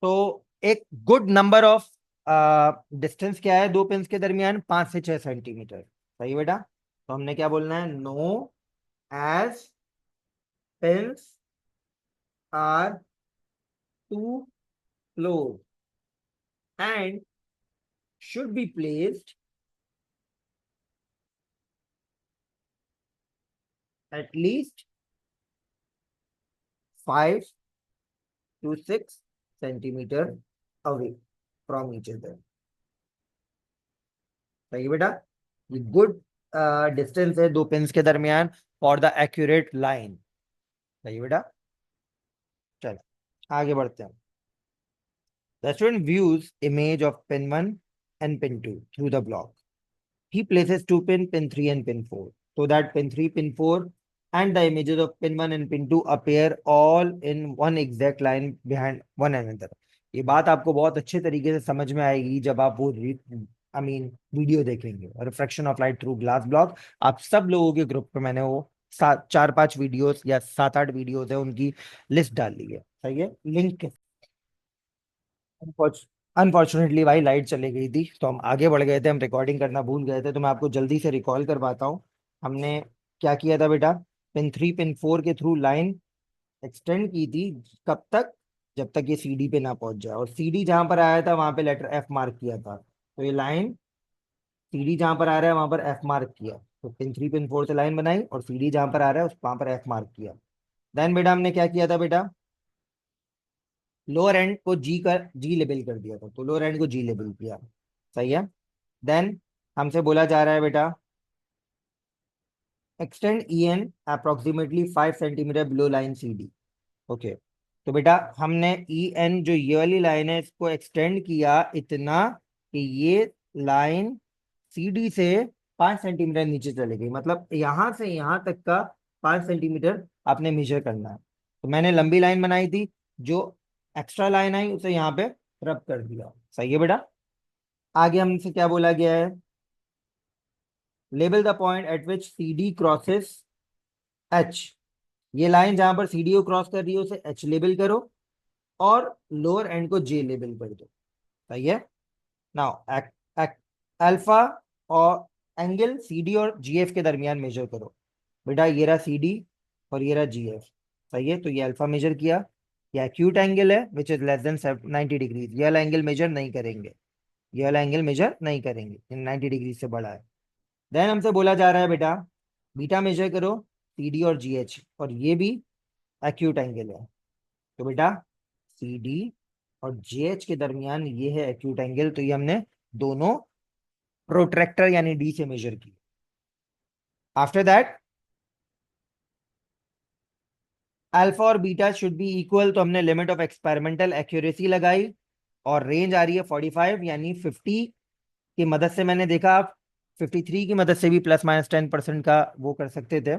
तो एक गुड नंबर ऑफ डिस्टेंस क्या है दो पिंस के दरमियान, 5 से 6 सेंटीमीटर। सही है बेटा। तो हमने क्या बोलना है, no edge pins are too close and should be placed at least 5 to 6 centimetre away from each other. सही है बेटा, ये गुड डिस्टेंस है दो पिंस के दरमियान फॉर द एक्यूरेट लाइन। सही है बेटा। चलो आगे बढ़ते हैं। The student views image of pin 1 and pin 2 through the block. He places two pin 3 and pin 4, so that pin 3, pin 4 and the images of pin 1 and pin 2 appear all in one exact line behind one another. ये बात आपको बहुत अच्छे तरीके से समझ में आएगी जब आप वो आई मीन वीडियो देखेंगे, refraction of light through glass block. आप सब लोगों के ग्रुप पे मैंने वो 4 5 वीडियोस या 7 8 वीडियोस है उनकी लिस्ट डाल ली है। सही है, लिंक। अनफॉर्चुनेटली भाई लाइट चली गई थी, तो हम आगे बढ़ गए थे, हम रिकॉर्डिंग करना भूल गए थे। तो मैं आपको जल्दी से रिकॉल करवाता हूँ। हमने क्या किया था बेटा, पिन 3 पिन 4 के थ्रू लाइन एक्सटेंड की थी। कब तक, जब तक ये सीडी पे ना पहुंच जाए, और सीडी जहां पर आया था वहां पे लेटर एफ मार्क किया था। तो ये लाइन सीडी जहां पर आ रहा है वहां पर एफ मार्क किया, तो पिन 3 पिन 4 से लाइन बनाई, और सीडी जहां पर आ रहा है उस वहां पर एफ मार्क किया। देन बेटा हमने क्या किया था बेटा, लोअर एंड को जी का जी लेबल कर दिया था, तो लोअर एंड को जी लेबल किया। सही है। देन हमसे बोला जा रहा है बेटा, extend E N approximately 5 centimetre below line C D. Okay, तो बेटा हमने ई एन जो ये वाली लाइन है इसको एक्सटेंड किया इतना कि ये लाइन सी डी से 5 सेंटीमीटर नीचे चली गई, मतलब यहां से यहां तक का 5 सेंटीमीटर आपने मेजर करना है। तो मैंने लंबी लाइन बनाई थी, जो एक्स्ट्रा लाइन आई उसे यहाँ पे रब कर दिया। सही है बेटा। आगे हमसे क्या बोला गया है, label the point at which C D crosses H. ये लाइन जहां पर सी डी को क्रॉस कर रही है उसे एच लेबल करो, और लोअर एंड को जे लेबल कर दो। सही है। नाउ अल्फा और एंगल सी डी और जी एफ के दरमियान मेजर करो। बेटा ये रहा सी डी और ये रहा जी एफ। सही है, तो ये अल्फा मेजर किया, ये एक्यूट एंगल है which is less than 90 degrees, ये वाला एंगल मेजर नहीं करेंगे, ये वाला एंगल मेजर नहीं करेंगे, 90 डिग्री से बड़ा है। देन हमसे बोला जा रहा है बेटा बीटा मेजर करो, सी डी और जी एच, और ये भी एक्यूट एंगल है। तो बेटा सी डी और जी एच के दरमियान ये है एक्यूट एंगल, तो ये हमने दोनों प्रोट्रैक्टर यानी डी से मेजर की। आफ्टर दैट अल्फा और बीटा शुड बी इक्वल, तो हमने लिमिट ऑफ एक्सपेरिमेंटल एक्यूरेसी लगाई और रेंज आ रही है 45 यानी 50 की मदद से मैंने देखा, आप 53 की मदद से भी प्लस माइनस 10% का वो कर सकते थे।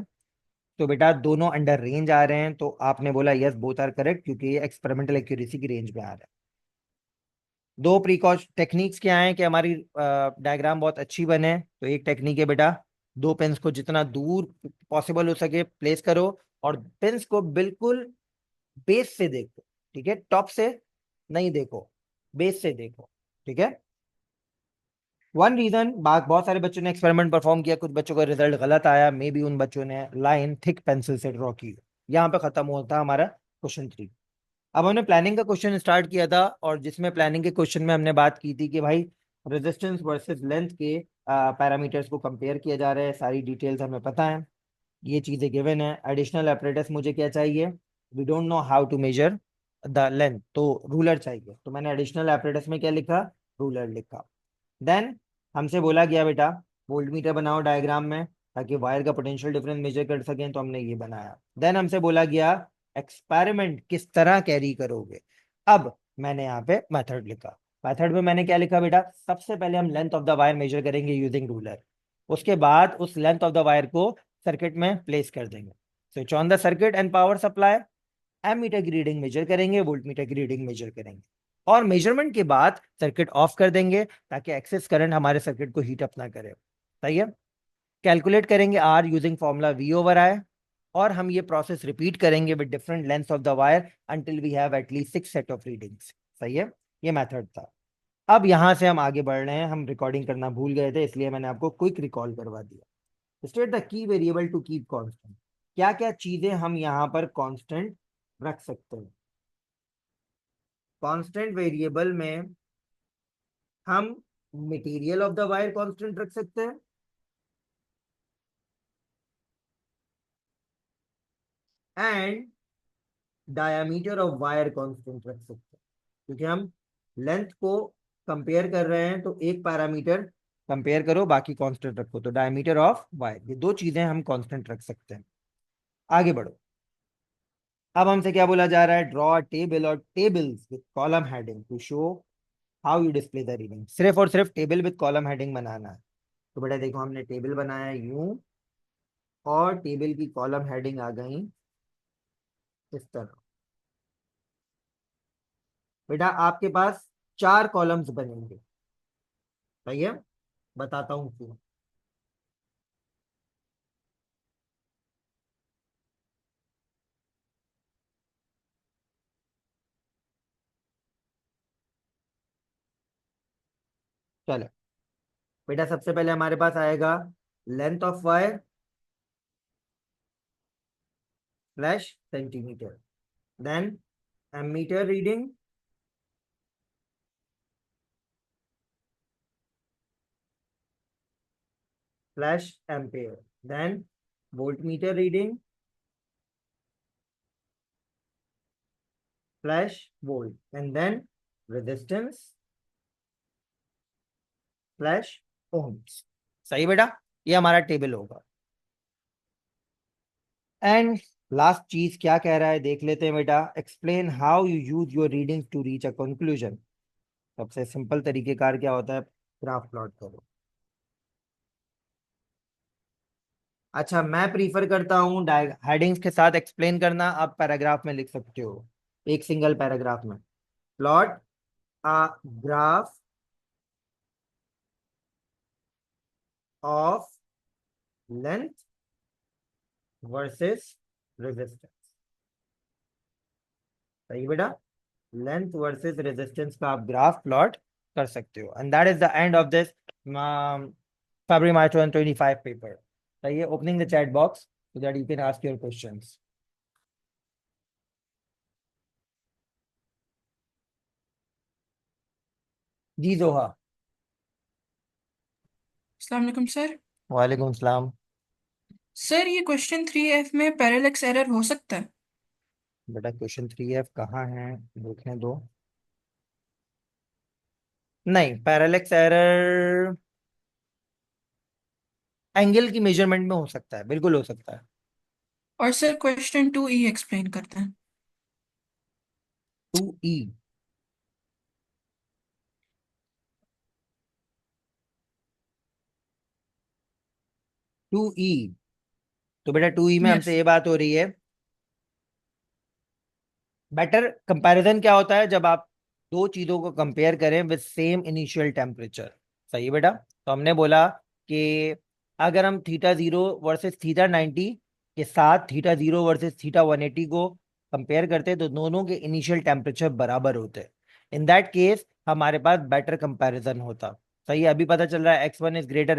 तो बेटा दोनों अंडर रेंज आ रहे हैं, तो आपने बोला यस बोथ आर करेक्ट, क्योंकि ये एक्सपेरिमेंटल एक्यूरेसी की रेंज में आ रहा है। दो प्रिकॉश टेक्निक्स क्या हैं कि हमारी डायग्राम बहुत अच्छी बने, तो एक टेक्निक है बेटा दो पेन्स को जितना दूर पॉसिबल हो सके प्लेस करो और पेन्स को बिल्कुल बेस से देखो, ठीक है, टॉप से नहीं देखो, बेस से देखो, ठीक है। वन रीजन, बहुत सारे बच्चों ने एक्सपेरिमेंट परफॉर्म किया, कुछ बच्चों का रिजल्ट गलत आया, मे बी उन बच्चों ने लाइन थिक पेंसिल से ड्रॉ की। यहाँ पे खत्म होता हमारा क्वेश्चन 3। अब हमने प्लानिंग का क्वेश्चन स्टार्ट किया था, और जिसमें प्लानिंग के क्वेश्चन में हमने बात की थी कि भाई रेजिस्टेंस वर्सेस लेंथ के पैरामीटर्स को कंपेयर किया जा रहा है, सारी डिटेल्स हमें पता है, ये चीजें गिवन है। एडिशनल apparatus मुझे क्या चाहिए, we don't know how to measure the length, तो रूलर चाहिए, तो मैंने एडिशनल apparatus में क्या लिखा, रूलर लिखा। देन हमसे बोला गया बेटा वोल्ट मीटर बनाओ डायग्राम में ताकि वायर का पोटेंशियल डिफरेंस मेजर कर सकें, तो हमने ये बनाया। देन हमसे बोला गया एक्सपेरिमेंट किस तरह कैरी करोगे। अब मैंने यहाँ पे मेथड लिखा, मेथड में मैंने क्या लिखा बेटा, सबसे पहले हम length of the wire measure करेंगे यूजिंग रूलर, उसके बाद उस लेंथ ऑफ द वायर को सर्किट में प्लेस कर देंगे, switch on the circuit and power supply, ammeter की रीडिंग मेजर करेंगे, वोल्ट मीटर की रीडिंग मेजर करेंगे, और मेजरमेंट के बाद सर्किट ऑफ कर देंगे ताकि एक्सेस करंट हमारे सर्किट को हीट अप ना करे। सही है। कैलकुलेट करेंगे R using formula V over I, और हम ये प्रोसेस रिपीट करेंगे with different lengths of the wire until we have at least 6 set of readings. सही है, ये मेथड था। अब यहां से हम आगे बढ़ रहे हैं, हम रिकॉर्डिंग करना भूल गए थे इसलिए मैंने आपको क्विक रिकॉल करवा दिया। State the key variable to keep constant, क्या क्या चीजें हम यहां पर कांस्टेंट रख सकते हैं। कांस्टेंट वेरिएबल में हम material of the wire constant रख सकते हैं, and diameter of wire constant रख सकते हैं, क्योंकि हम लेंथ को कंपेयर कर रहे हैं, तो एक पैरामीटर कंपेयर करो बाकी कांस्टेंट रखो, तो डायमीटर ऑफ वायर, ये दो चीजें हम कांस्टेंट रख सकते हैं। आगे बढ़ो। अब हमसे क्या बोला जा रहा है, ड्रॉ टेबल और tables with column heading to show how you display the reading, सिर्फ और सिर्फ टेबल विद कॉलम हेडिंग बनाना है। तो बेटा देखो हमने टेबल बनाया यूं, और टेबल की कॉलम हेडिंग आ गई इस तरह। बेटा आपके पास 4 कॉलम्स बनेंगे, सही है, बताता हूं क्यों। चलो बेटा सबसे पहले हमारे पास आएगा length of wire slash centimetre, then ammeter reading slash ampere, then volt meter reading slash volt, and then resistance slash ohms. सही बेटा, ये हमारा टेबल होगा। एंड लास्ट चीज क्या कह रहा है देख लेते हैं बेटा, explain how you use your readings to reach a conclusion. सबसे सिंपल तरीकेकार क्या होता है, ग्राफ प्लॉट करो। अच्छा मैं प्रीफर करता हूँ हेडिंग्स के साथ एक्सप्लेन करना, आप पैराग्राफ में लिख सकते हो, एक सिंगल पैराग्राफ में, plot a graph of length versus resistance. सही बेटा, लेंथ वर्सेस रेजिस्टेंस का आप ग्राफ प्लॉट कर सकते हो, and that is the end of this February March 2025 paper. सही है, opening the chat box so that you can ask your questions. जी जोहा। अस्सलाम वालेकुम सर। वालेकुम सलाम। सर ये क्वेश्चन 3F में पैरेलक्स एरर हो सकता है? बेटा क्वेश्चन 3F कहाँ है, देखने दो। नहीं, पैरेलेक्स एरर एंगल की मेजरमेंट में हो सकता है, बिल्कुल हो सकता है। और सर क्वेश्चन 2E एक्सप्लेन करते हैं। 2E। 2E। तो बेटा 2E में यस। हमसे ये बात हो रही है, बेटर कंपैरिजन क्या होता है, जब आप दो चीजों को कंपेयर करें विद सेम इनिशियल टेम्परेचर। सही है बेटा। तो हमने बोला कि अगर हम थीटा 0 वर्सेस थीटा 90 के साथ थीटा 0 वर्सेस थीटा 180 को कंपेयर करते हैं, तो दोनों के इनिशियल टेम्परेचर बराबर होते हैं। इन दैट केस हमारे पास बेटर कंपैरिजन होता। सही है। अभी पता चल रहा है x1 is greater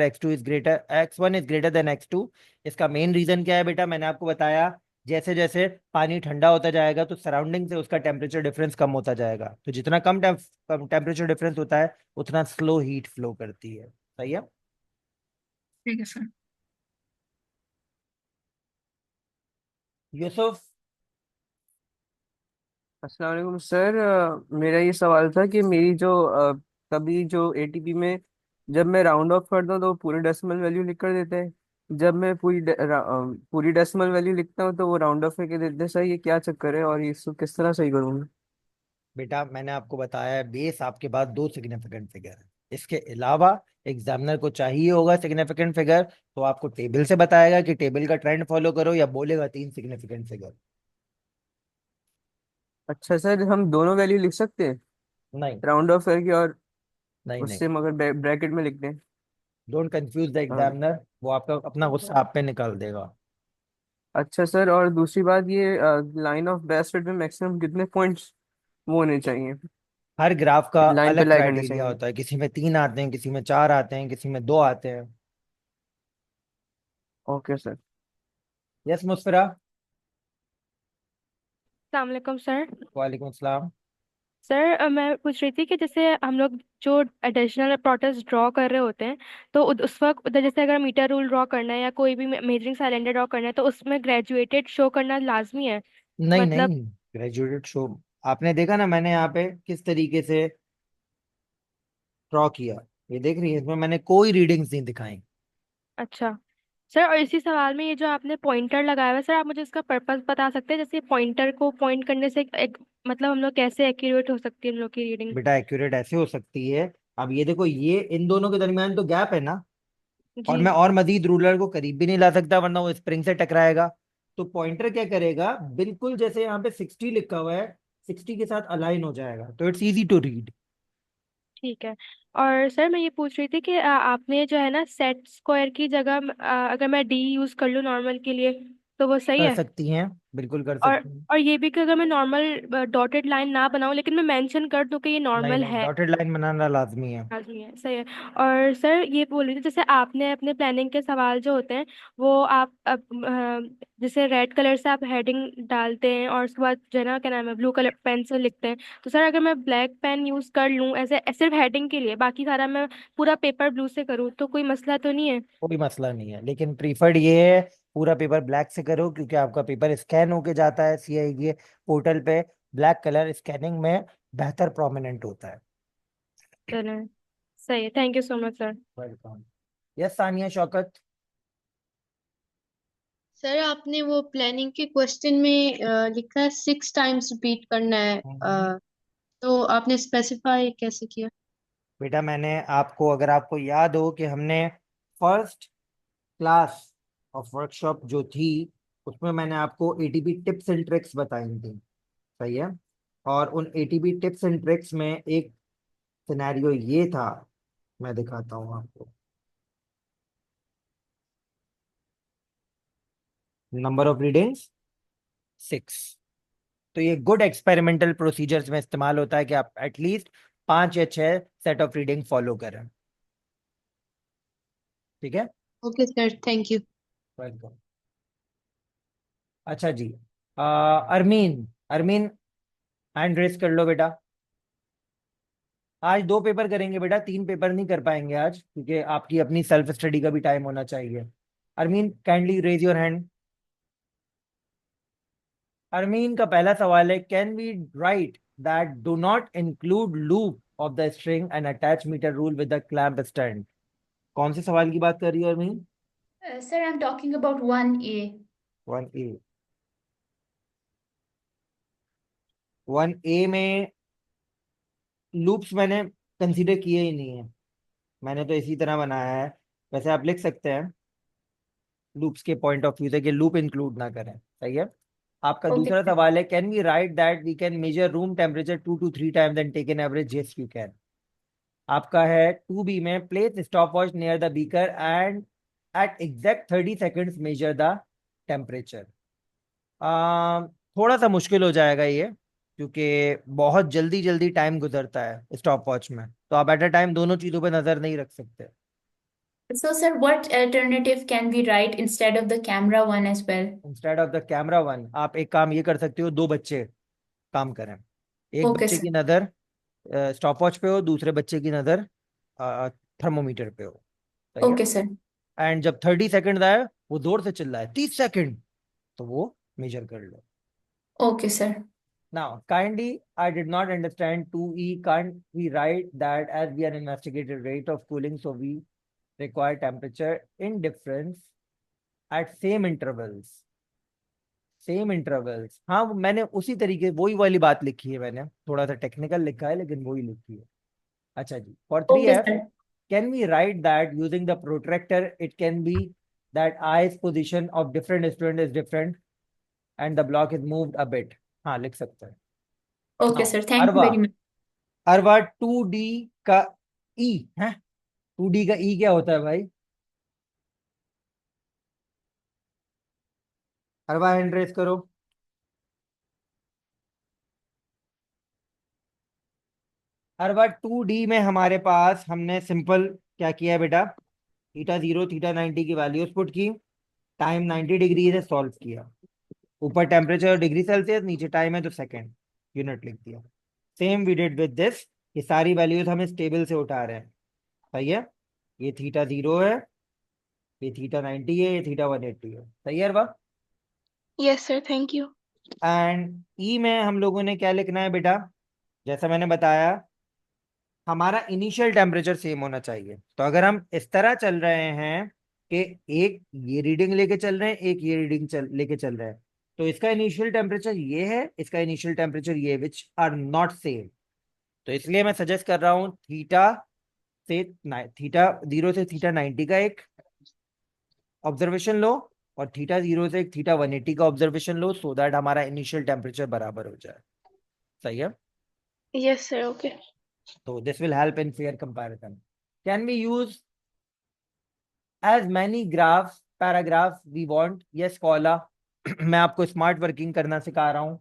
than x2। इसका मेन रीजन क्या है बेटा, मैंने आपको बताया, जैसे जैसे पानी ठंडा होता जाएगा तो सराउंडिंग से उसका टेम्परेचर डिफरेंस कम होता जाएगा, तो जितना कम टेम्परेचर डिफरेंस होता है उतना स्लो हीट फ्लो करती है। सही है। ठीक है सर। यूसुफ। अस्सलाम वालेकुम सर। मेरा ये सवाल था कि मेरी जो कभी जो एटीपी में जब मैं राउंड ऑफ करता हूँ तो वो पूरे डेसिमल वैल्यू लिख कर देते हैं, जब मैं पूरी डेसिमल वैल्यू लिखता हूँ तो वो राउंड ऑफ करके देते हैं। सर ये क्या चक्कर है और ये इसको किस तरह सही करूँगा? बेटा मैंने आपको बताया है, बेस आपके पास दो सिग्निफिकेंट फिगर है। इसके अलावा एग्जामिनर को चाहिए होगा सिग्निफिकेंट फिगर, तो आपको टेबल से बताएगा कि टेबल का ट्रेंड फॉलो करो, या बोलेगा तीन सिग्निफिकेंट फिगर। अच्छा सर, हम दोनों वैल्यू लिख सकते हैं नहीं। राउंड ऑफ करके और नहीं नहीं। उससे मगर ब्रैकेट में लिख दें? डोंट कंफ्यूज द हाँ। एग्जामिनर, वो आपका अपना गुस्सा आप पे निकाल देगा। अच्छा सर, और दूसरी बात ये लाइन ऑफ बेस्ट रेट में मैक्सिमम कितने पॉइंट्स वो होने चाहिए, हर ग्राफ का लाइन पे अलग लाई करने क्राइटेरिया चाहिए? होता है, किसी में 3 आते हैं, किसी में 4 आते हैं, किसी में 2 आते हैं। Okay sir. यस मुस्फिरा। अस्सलाम वालेकुम सर। वालेकुम सलाम। सर मैं पूछ रही थी कि जैसे हम लोग जो एडिशनल प्रोटेस्ट ड्रॉ कर रहे होते हैं, तो उस वक्त उधर जैसे अगर मीटर रूल ड्रॉ करना है या कोई भी मेजरिंग सिलेंडर ड्रॉ करना है, तो उसमें ग्रेजुएटेड शो करना लाजमी है? नहीं मतलब। नहीं, ग्रेजुएटेड शो आपने देखा ना मैंने यहाँ पे किस तरीके से ड्रॉ किया, ये देख रही है, इसमें मैंने कोई रीडिंग्स नहीं दिखाई। अच्छा सर, और इसी सवाल में ये जो आपने पॉइंटर लगाया हुआ है, सर आप मुझे इसका पर्पस बता सकते हैं? जैसे पॉइंटर को पॉइंट करने से मतलब हम लोग कैसे एक्यूरेट हो सकती है हम लोग की रीडिंग? बेटा एक्यूरेट ऐसे हो सकती है, अब ये देखो, ये इन दोनों के दरमियान तो गैप है ना, और जी। मैं और मजीद रूलर को करीब भी नहीं ला सकता वरना वो स्प्रिंग से टकराएगा। तो पॉइंटर क्या करेगा, बिल्कुल जैसे यहाँ पे 60 लिखा हुआ है, 60 के साथ अलाइन हो जाएगा, तो इट्स इजी टू रीड। ठीक है। और सर मैं ये पूछ रही थी कि आपने जो है ना सेट स्क्वायर की जगह अगर मैं डी यूज कर लूँ नॉर्मल के लिए, तो वो सही कर है? सकती हैं, बिल्कुल कर और सकती हैं। और ये भी कि अगर मैं नॉर्मल डॉटेड लाइन ना बनाऊं लेकिन मैं मेंशन कर दूं कि ये नहीं नॉर्मल नहीं, है? डॉटेड लाइन बनाना लाजमी है। लाजमी है, सही है। और सर ये बोल रही थी, जैसे आपने अपने प्लानिंग के सवाल जो होते हैं वो आप अब जैसे रेड कलर से आप हेडिंग डालते हैं और उसके बाद जो है ना क्या नाम है ब्लू कलर पेन से लिखते हैं, तो सर अगर मैं ब्लैक पेन यूज कर लूँ ऐसे सिर्फ हेडिंग के लिए, बाकी सारा मैं पूरा पेपर ब्लू से करूँ, तो कोई मसला तो नहीं है? कोई मसला नहीं है, लेकिन प्रीफर्ड ये है पूरा पेपर ब्लैक से करो, क्योंकि आपका पेपर स्कैन होके जाता है CIE पोर्टल पे। ब्लैक कलर स्कैनिंग में बेहतर प्रोमिनेंट होता है। चलें, सही है, thank you so much sir. Welcome. Yes Sania Shaukat. Sir आपने वो प्लानिंग के क्वेश्चन में लिखा है 6 टाइम्स रिपीट करना है, तो आपने स्पेसिफाई कैसे किया? बेटा मैंने आपको, अगर आपको याद हो कि हमने फर्स्ट क्लास ऑफ वर्कशॉप जो थी, उसमें मैंने आपको ATP टिप्स एंड ट्रिक्स बताई थी। सही है। और उन ATP टिप्स एंड ट्रिक्स में एक सिनेरियो ये था, मैं दिखाता हूँ आपको। Number of readings 6। तो ये गुड एक्सपेरिमेंटल प्रोसीजर्स में इस्तेमाल होता है कि आप एटलीस्ट 5 या 6 सेट ऑफ रीडिंग फॉलो करें। ठीक है। Okay sir, thank you. Welcome. अच्छा जी। अरमीन, अरमीन हैंड रेस कर लो बेटा। आज 2 पेपर करेंगे बेटा, 3 पेपर नहीं कर पाएंगे आज, क्योंकि आपकी अपनी सेल्फ स्टडी का भी टाइम होना चाहिए। Armeen kindly raise your hand. Armeen का पहला सवाल है, can we write that do not include loop of the string and attach metre rule with the clamp stand. कौन से सवाल की बात कर रही है अरमीन? Sir, I'm talking about 1A. 1A। 1A में लूप्स मैंने कंसीडर किए ही नहीं है, मैंने तो इसी तरह बनाया है। वैसे आप लिख सकते हैं लूप्स के पॉइंट ऑफ व्यू से कि लूप इंक्लूड ना करें। सही है। आपका Okay, दूसरा sir. सवाल है, can we write that we can measure room temperature 2 to 3 times and take an average? Yes you can. आपका है 2B में, place stopwatch near the beaker and at exact 30 seconds measure the temperature. थोड़ा सा मुश्किल हो जाएगा ये, क्योंकि बहुत जल्दी जल्दी टाइम गुजरता है स्टॉप वॉच में, तो आप एट अ टाइम दोनों चीजों पे नजर नहीं रख सकते। So, sir, what alternative can we write instead of the camera one as well? Instead of the camera one आप एक काम ये कर सकते हो, 2 बच्चे काम करें, एक Okay, बच्चे sir. की नजर स्टॉप वॉच पे हो, दूसरे बच्चे की नजर थर्मोमीटर पे हो। सही है। Okay, sir. एंड जब 30 सेकंड आए, वो जोर से चिल्लाए 30 सेकंड, तो वो मेजर कर लो। Okay, sir. Now, kindly, I did not understand 2E. Can't we write that as we are investigated rate of cooling, so we require temperature in difference at same intervals. Same intervals, हाँ मैंने उसी तरीके वही वाली बात लिखी है, मैंने थोड़ा सा टेक्निकल लिखा है लेकिन वही लिखी है। अच्छा जी, for Okay, 3F, sir. can we write that using the protractor it can be that eyes position of different student is different and the block is moved a bit? हाँ लिख सकते हैं। Okay, Now, sir. Thank you Arwa, very much. Arwa 2D का ई है, 2D का ई क्या होता है भाई? अरवा हैंड रेस करो। अरवा 2D में हमारे पास हमने सिंपल क्या किया है बेटा, थीटा 0 थीटा 90 की वैल्यूज पुट की, टाइम 90 डिग्री से सॉल्व किया, ऊपर टेम्परेचर डिग्री सेल्सियस, नीचे टाइम है तो सेकंड यूनिट लिख दिया। Same we did with this, ये सारी वैल्यूज हम इस टेबल से उठा रहे हैं। सही है। ये थीटा 0 है, ये थीटा 90 है, ये थीटा 180 है। सही है Arwa. Yes, sir. Thank you. And E में हम लोगों ने क्या लिखना है बेटा, जैसा मैंने बताया, हमारा इनिशियल टेम्परेचर सेम होना चाहिए। तो अगर हम इस तरह चल रहे हैं कि एक ये रीडिंग लेके चल रहे हैं, एक ये रीडिंग लेके चल रहे हैं, तो इसका इनिशियल टेम्परेचर ये है, इसका इनिशियल टेम्परेचर ये, विच आर नॉट सेम। तो इसलिए मैं सजेस्ट कर रहा हूँ थीटा 0 से थीटा 90 का एक ऑब्जर्वेशन लो, और थीटा 0 से एक थीटा 180 का ऑब्जर्वेशन लो, सो दैट हमारा इनिशियल टेम्परेचर बराबर हो जाए। सही है। Yes, sir. Okay. So this will help in fair comparison. Can we use as many graphs, paragraphs we want? Yes, Koala. मैं आपको स्मार्ट वर्किंग करना सिखा रहा हूँ।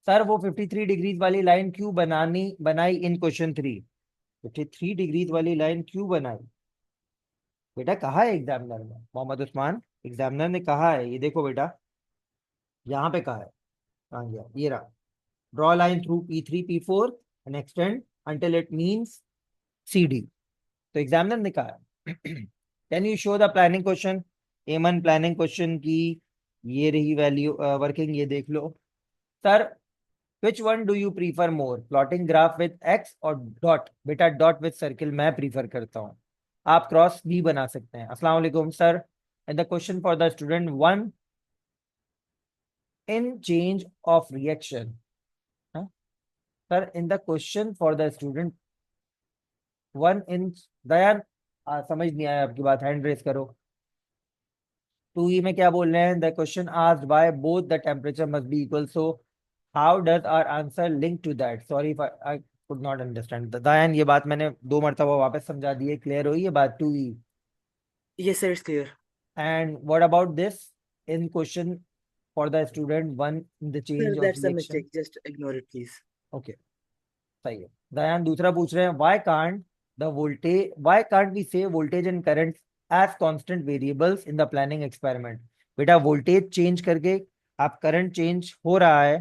सर वो 53 डिग्रीज वाली लाइन क्यों बनाई इन क्वेश्चन 3? 53 डिग्रीज वाली लाइन क्यों बनाई बेटा? कहा है एग्जामिनर में, मोहम्मद उस्मान एग्जामिनर ने कहा है, ये देखो बेटा यहाँ पे कहा है, कहाँ गया, ये रहा, draw line through P3 P4 and extend until it means CD। तो एग्जामिनर ने कहा can you show the planning question? A1 planning question की ये रही वैल्यू वर्किंग, ये देख लो। Sir which one do you prefer more, plotting graph with X और डॉट? बेटा डॉट विद सर्किल मैं प्रीफर करता हूँ, आप क्रॉस भी बना सकते हैं। अस्सलाम वालेकुम sir, and the question for the student 1 in change of reaction, sir in the question for the student 1 in दयान समझ नहीं आया आपकी बात, हैंड रेस करो। 2E में क्या बोल रहे हैं, the question asked by both the temperature must be equal, so how does our answer link to that? Sorry I could not understand. Dhyan ये बात मैंने 2 मरतबा वापस समझा दी है, क्लियर हुई ये बात 2E? Yes, sir, it's clear. And what about this in question for the student 1 in the Sir, change of that's a reaction? mistake. Just ignore it, please. Okay, सही है। दयान दूसरा पूछ रहे हैं, why can't we say voltage and current as constant variables in the planning experiment? बेटा voltage change करके आप current change हो रहा है,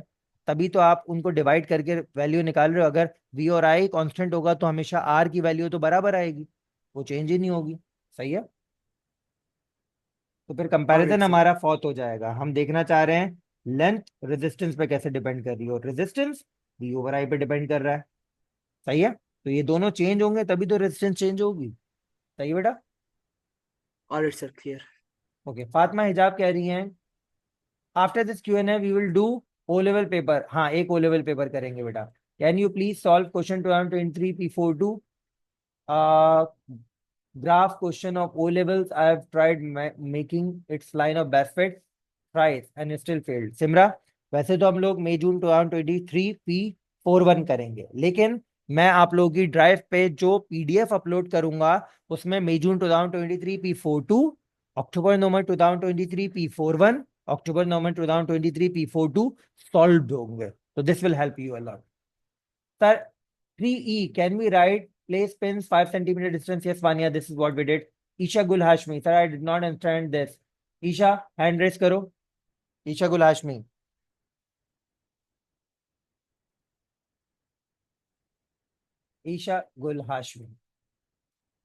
तभी तो आप उनको डिवाइड करके वैल्यू निकाल रहे हो। अगर वी और आई कांस्टेंट होगा तो हमेशा आर की वैल्यू तो बराबर आएगी, वो चेंज ही नहीं होगी। सही है, तो फिर All कंपैरिजन right, sir. हमारा फॉर्थ हो जाएगा। हम देखना चाह रहे हैं लेंथ रेजिस्टेंस पे कैसे डिपेंड कर रही है, और रेजिस्टेंस वी ओवर आई पे डिपेंड कर रहा है। सही है, तो ये दोनों चेंज होंगे तभी तो रेजिस्टेंस चेंज होगी। सही है बेटा। All right, sir. Clear. Okay, Fatima Hijab कह रही हैं after this Q&A we will do O level paper. हाँ, एक ओ लेवल पेपर करेंगे बेटा। Can you please solve question 2023 P42 graph question of O levels? I have tried making its line of best fit thrice and it still failed. Simra, वैसे तो हम लोग मई जून 2023 P41 करेंगे, लेकिन मैं आप लोगों की ड्राइव पे जो PDF अपलोड करूंगा उसमें मई जून 2023 P42, अक्टूबर नवंबर 2023 P41, अक्टूबर नवंबर 2023 P42 सॉल्व होंगे। तो this will help you a lot. Sir, 3E, can we write place pins 5 centimeter distance? Yes, Vanya, this is what we did. Isha Gul Hashmi, sir, I did not understand this. Isha, hand raise karo. Isha Gul Hashmi. Isha Gul Hashmi.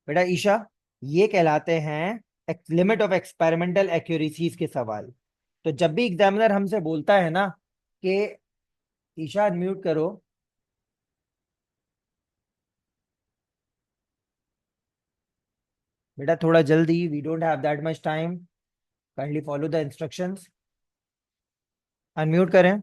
बेटा ईशा, ये कहलाते हैं limit of experimental accuracies के सवाल। तो जब भी examiner हमसे बोलता है ना कि ईशा म्यूट करो, बेटा थोड़ा जल्दी, we don't have that much time, kindly follow the instructions. Unmute करें।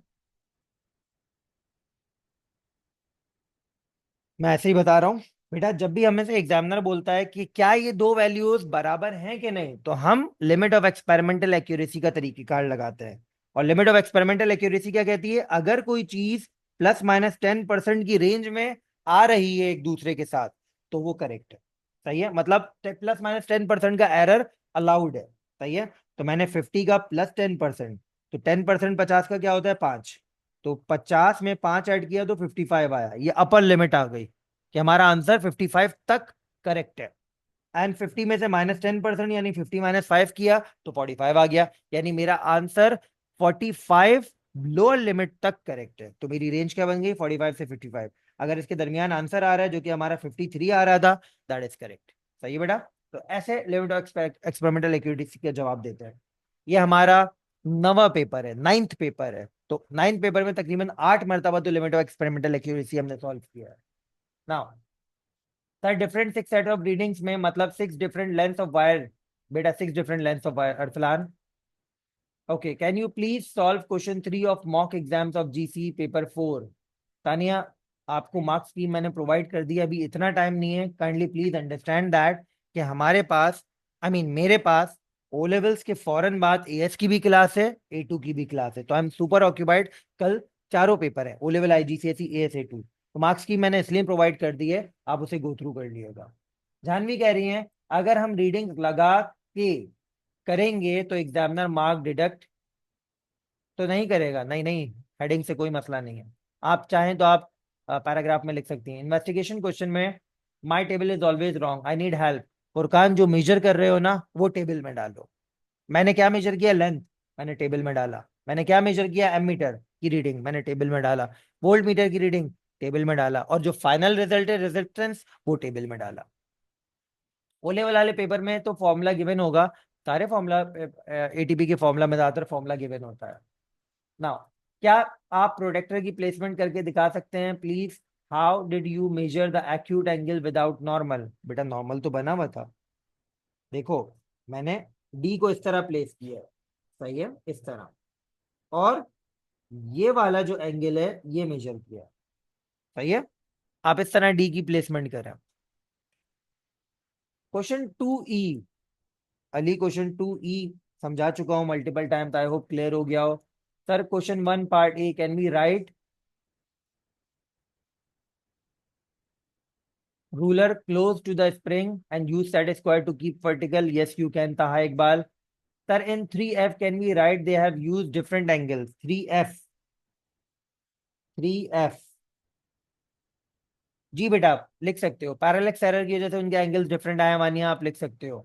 मैं ऐसे ही बता रहा हूँ बेटा, जब भी हमें से एग्जामिनर बोलता है कि क्या ये दो वैल्यूज बराबर हैं कि नहीं, तो हम लिमिट ऑफ एक्सपेरिमेंटल एक्यूरेसी का तरीकेकार लगाते हैं। और लिमिट ऑफ एक्सपेरिमेंटल एक्यूरेसी क्या कहती है? अगर कोई चीज +-10% की रेंज में आ रही है एक दूसरे के साथ तो वो करेक्ट है। सही है, मतलब +-10% का एरर अलाउड है। सही है, तो मैंने 50 का +10%, तो 10% 50 का क्या होता है? 5। तो 50 में 5 ऐड किया तो 55 आया, ये अपर लिमिट आ गई कि हमारा आंसर 55 तक करेक्ट है। एंड 50 में से -10% यानी 50 - 5 किया तो 45 आ गया, यानी मेरा आंसर 45 लोअर लिमिट तक करेक्ट है। तो मेरी रेंज क्या बन गई? 45 से 55। अगर इसके दरमियान आंसर आ रहा है जो कि हमारा 53 आ रहा था, दैट इज करेक्ट। सही है बेटा, तो ऐसे लिमिट ऑफ एक्सपेरिमेंटल एक्यूरेसी का जवाब देते हैं। ये हमारा नवा पेपर है, 9th पेपर है। तो 9th पेपर में तकरीबन 8 मरतबा तो लिमिट ऑफ एक्सपेरिमेंटल एक्यूरेसी हमने सॉल्व किया है। Now sir, different 6 set of readings में मतलब 6 डिफरेंट लेंथ ऑफ वायर। बेटा 6 different length of wire. Arsalan, okay, can you please solve question 3 of mock exams of GC paper 4? Tania, आपको marks scheme मैंने provide कर दी, अभी इतना टाइम नहीं है। काइंडली प्लीज अंडरस्टैंड दैट कि हमारे पास, मेरे पास ओ लेवल्स के फौरन बाद AS की भी क्लास है, A2 की भी क्लास है। तो आई एम सुपर ऑक्यूपाइड। कल चारों पेपर है, O level, IGCSE, AS, A2। तो मार्क्स की मैंने इसलिए प्रोवाइड कर दी है, आप उसे गो थ्रू कर लीजिएगा। जानवी कह रही हैं अगर हम रीडिंग लगा के करेंगे तो एग्जामिनर मार्क डिडक्ट तो नहीं करेगा? नहीं नहीं, हेडिंग से कोई मसला नहीं है। आप चाहें तो आप पैराग्राफ में लिख सकती हैं। इन्वेस्टिगेशन क्वेश्चन में माई table is always wrong, I need help. Furqan, जो मेजर कर रहे हो ना वो टेबल में डालो। मैंने क्या मेजर किया? लेंथ, मैंने टेबल में डाला। मैंने क्या मेजर किया? एमीटर की रीडिंग, मैंने टेबल में डाला। वोल्ट मीटर की रीडिंग, टेबल में डाला। और जो फाइनल रिजल्ट है रेजिस्टेंस, वो टेबल में डाला। ओ लेवल वाले पेपर में तो फॉर्मूला गिवन होगा, सारे फॉर्मूला ATP के फॉर्मूला में ज्यादातर फॉर्मूला गिवन होता है। नाउ, क्या आप प्रोडक्टर की प्लेसमेंट करके दिखा सकते हैं please? How did you measure the acute angle without normal? बेटा नॉर्मल तो बना हुआ था, देखो मैंने D को इस तरह प्लेस किया है। सही है, इस तरह। और ये वाला जो एंगल है ये मेजर किया है। सही है, आप इस तरह D की प्लेसमेंट करें। Question 2E, Ali question 2E समझा चुका हूं मल्टीपल टाइम, तो आई होप क्लियर हो गया हो। Sir question 1 part A, can we write ruler close to the spring and use set square to keep vertical? Yes, you can. Taha Iqbal. Sir, in 3F, can we write they have used different angles? 3F. 3F. जी बेटा आप लिख सकते हो, पैरेलक्स error की वजह से उनके angles different आए, मानिए आप लिख सकते हो।